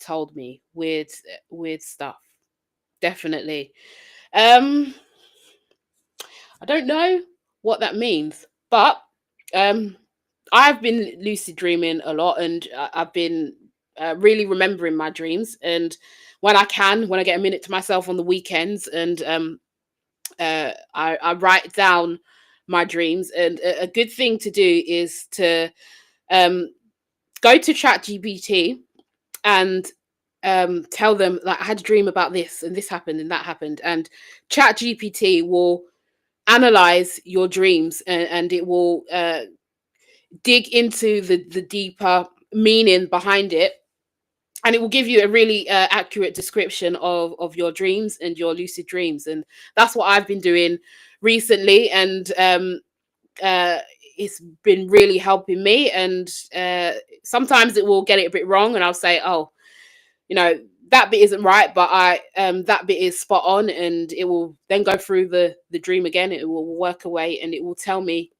told me. Weird stuff. Definitely. Um, I don't know what that means, but um, I've been lucid dreaming a lot, and I've been really remembering my dreams. And when I can, when I get a minute to myself on the weekends, and I write down my dreams. And a good thing to do is to um, go to ChatGPT and tell them, like, I had a dream about this and this happened and that happened, and ChatGPT will analyze your dreams, and it will dig into the deeper meaning behind it, and it will give you a really accurate description of your dreams and your lucid dreams. And that's what I've been doing recently, and uh, it's been really helping me. And sometimes it will get it a bit wrong, and I'll say, oh, that bit isn't right, but I that bit is spot on. And it will then go through the dream again. It will work away, and it will tell me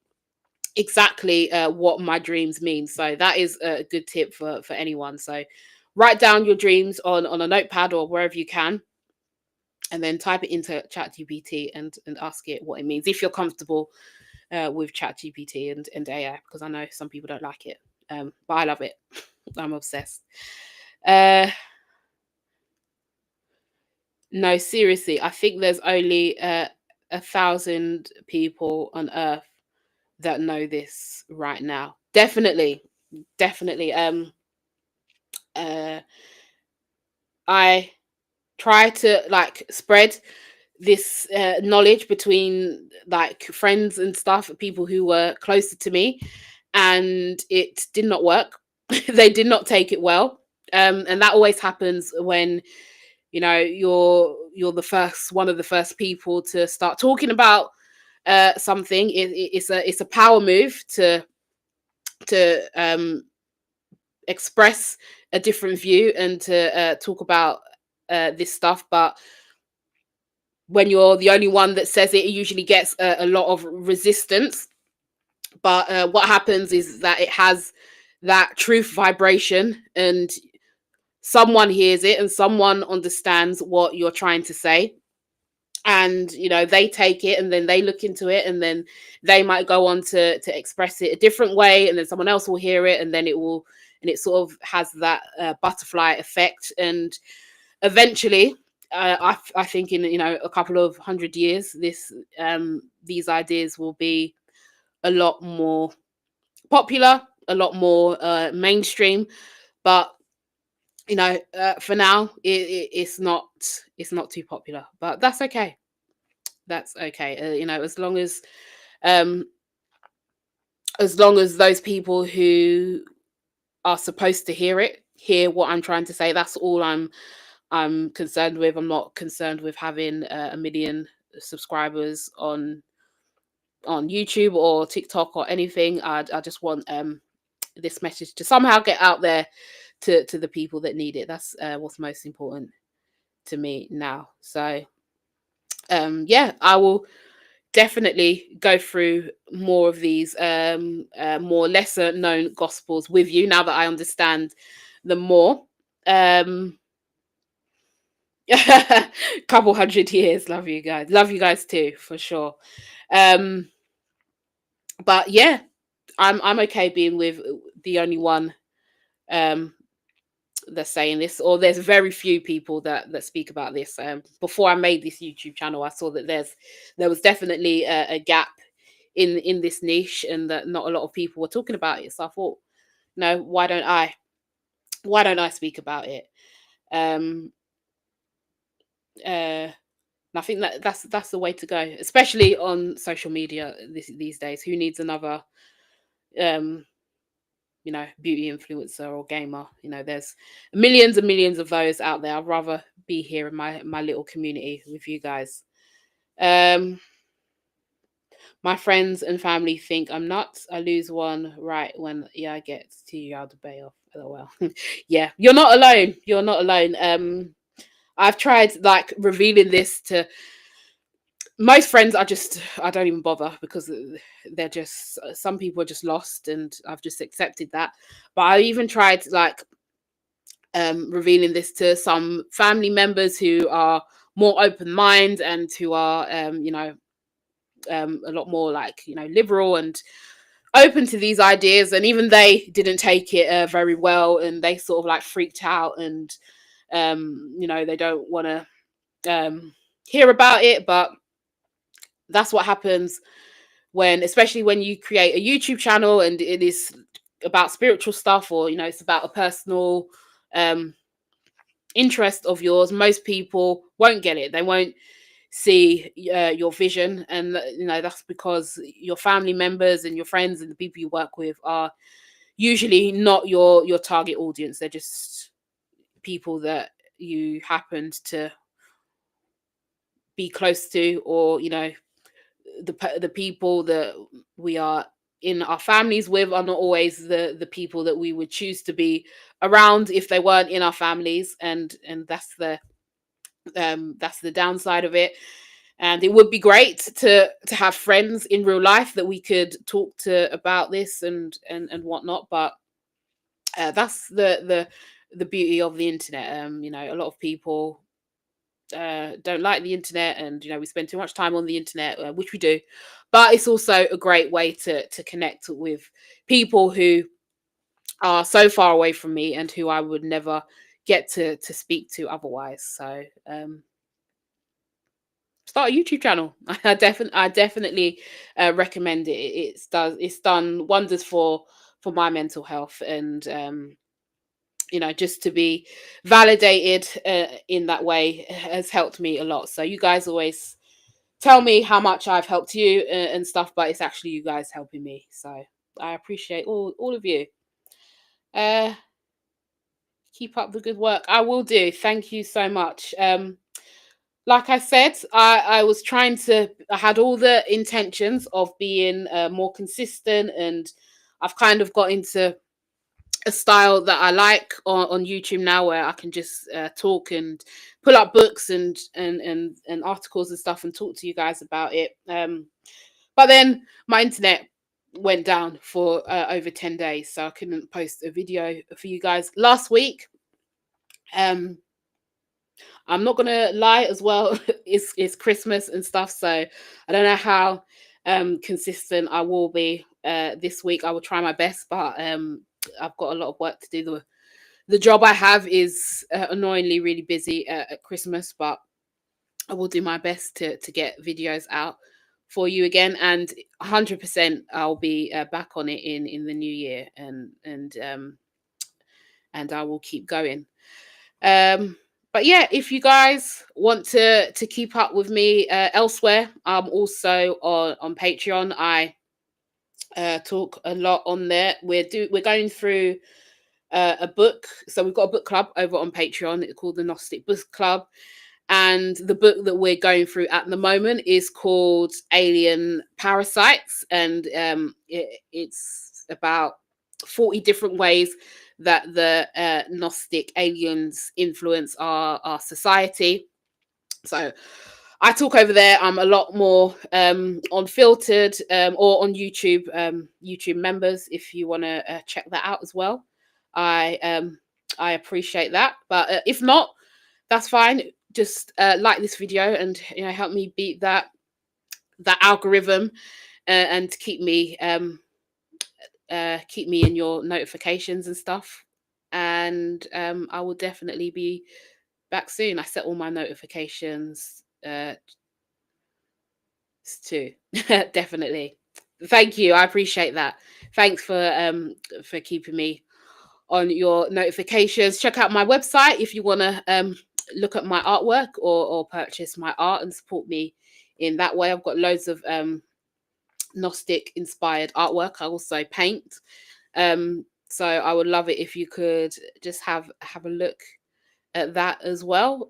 exactly what my dreams mean. So that is a good tip for anyone. So write down your dreams on a notepad or wherever you can, and then type it into ChatGPT and ask it what it means, if you're comfortable with ChatGPT and AI, because I know some people don't like it, but I love it. I'm obsessed. No, seriously, I think there's only 1,000 people on Earth that know this right now. Definitely, definitely. Uh, I try to like spread this knowledge between like friends and stuff, people who were closer to me, and it did not work. They did not take it well, and that always happens when you're the first one of the first people to start talking about something. It's a power move to express a different view and to talk about this stuff. But when you're the only one that says it, it usually gets a lot of resistance. But what happens is that it has that truth vibration, and someone hears it and someone understands what you're trying to say. And they take it, and then they look into it, and then they might go on to express it a different way, and then someone else will hear it, and then it sort of has that butterfly effect. And eventually I think in a couple of 100 years, these ideas will be a lot more popular, a lot more mainstream. But for now, it's not too popular, but that's okay. That's okay. Um as long as those people who are supposed to hear what I'm trying to say, that's all I'm concerned with. I'm not concerned with having a million subscribers on YouTube or TikTok or anything. I just want this message to somehow get out there to the people that need it. That's what's most important to me now. So yeah, I will definitely go through more of these more lesser known gospels with you, now that I understand them more. um Couple 100 years. Love you guys too, for sure. um but yeah, I'm okay being with the only one um that's saying this, or there's very few people that speak about this. Before I made this YouTube channel, I saw that there was definitely a gap in this niche, and that not a lot of people were talking about it. So I thought, no, why don't I speak about it? um uh and I think that's the way to go, especially on social media these days. Who needs another um beauty influencer or gamer? There's millions and millions of those out there. I'd rather be here in my little community with you guys. Um, my friends and family think I'm nuts. I lose one right when I get 2 yards of bay off. LOL. Yeah, you're not alone. You're not alone. I've tried like revealing this to most friends. I don't even bother because they're just, some people are just lost, and I've just accepted that. But I even tried like revealing this to some family members who are more open mind and who are a lot more like liberal and open to these ideas, and even they didn't take it very well, and they sort of like freaked out, and they don't want to hear about it. But that's what happens when, especially when you create a YouTube channel and it is about spiritual stuff, or it's about a personal um interest of yours. Most people won't get it. They won't see your vision, and that's because your family members and your friends and the people you work with are usually not your target audience. They're just people that you happened to be close to, or the people that we are in our families with are not always the people that we would choose to be around if they weren't in our families, and that's the downside of it. And it would be great to have friends in real life that we could talk to about this and whatnot. But that's the beauty of the internet. A lot of people don't like the internet, and we spend too much time on the internet, which we do. But it's also a great way to connect with people who are so far away from me and who I would never get to speak to otherwise. So start a YouTube channel. I definitely recommend it. It's done wonders for my mental health, and just to be validated in that way has helped me a lot. So you guys always tell me how much I've helped you and stuff, but it's actually you guys helping me. So I appreciate all of you. Uh, keep up the good work. I will do. Thank you so much. Like I said, I was trying to, I had all the intentions of being more consistent, and I've kind of got into a style that I like on YouTube now, where I can just talk and pull up books and articles and stuff and talk to you guys about it. But then my internet went down for over 10 days, so I couldn't post a video for you guys last week. I'm not gonna lie as well. It's Christmas and stuff, so I don't know how consistent I will be this week. I will try my best, but I've got a lot of work to do. The job I have is annoyingly really busy at Christmas, but I will do my best to get videos out for you again, and 100% I'll be back on it in the new year, and I will keep going. Um, but yeah, if you guys want to keep up with me elsewhere, I'm also on Patreon. I talk a lot on there. We're going through a book, so we've got a book club over on Patreon. It's called the Gnostic Book Club, and the book that we're going through at the moment is called Alien Parasites, and it's about 40 different ways that the Gnostic aliens influence our society. So I talk over there. I'm a lot more unfiltered, or on YouTube. YouTube members, if you want to check that out as well, I appreciate that. But if not, that's fine. Just like this video and help me beat that algorithm, and keep me in your notifications and stuff. And I will definitely be back soon. I set all my notifications too. Definitely. Thank you. I appreciate that. Thanks for keeping me on your notifications. Check out my website if you want to look at my artwork, or purchase my art and support me in that way. I've got loads of Gnostic inspired artwork. I also paint. So I would love it if you could just have a look at that as well.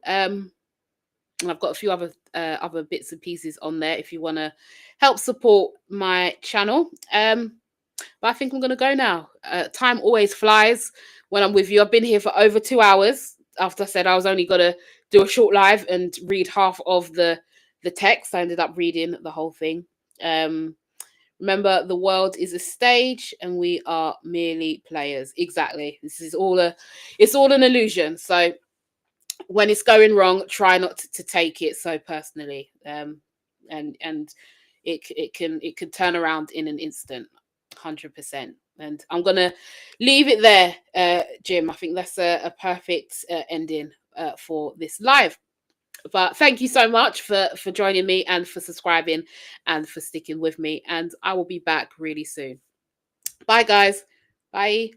And I've got a few other bits and pieces on there if you want to help support my channel. But I think I'm going to go now. Time always flies when I'm with you. I've been here for over 2 hours. After I said I was only going to do a short live and read half of the text, I ended up reading the whole thing. Remember, the world is a stage and we are merely players. Exactly. This is it's all an illusion. So when it's going wrong, try not to take it so personally. And it can turn around in an instant, 100%. And I'm gonna leave it there, Jim. I think that's a perfect ending for this live. But thank you so much for joining me and for subscribing and for sticking with me. And I will be back really soon. Bye, guys. Bye.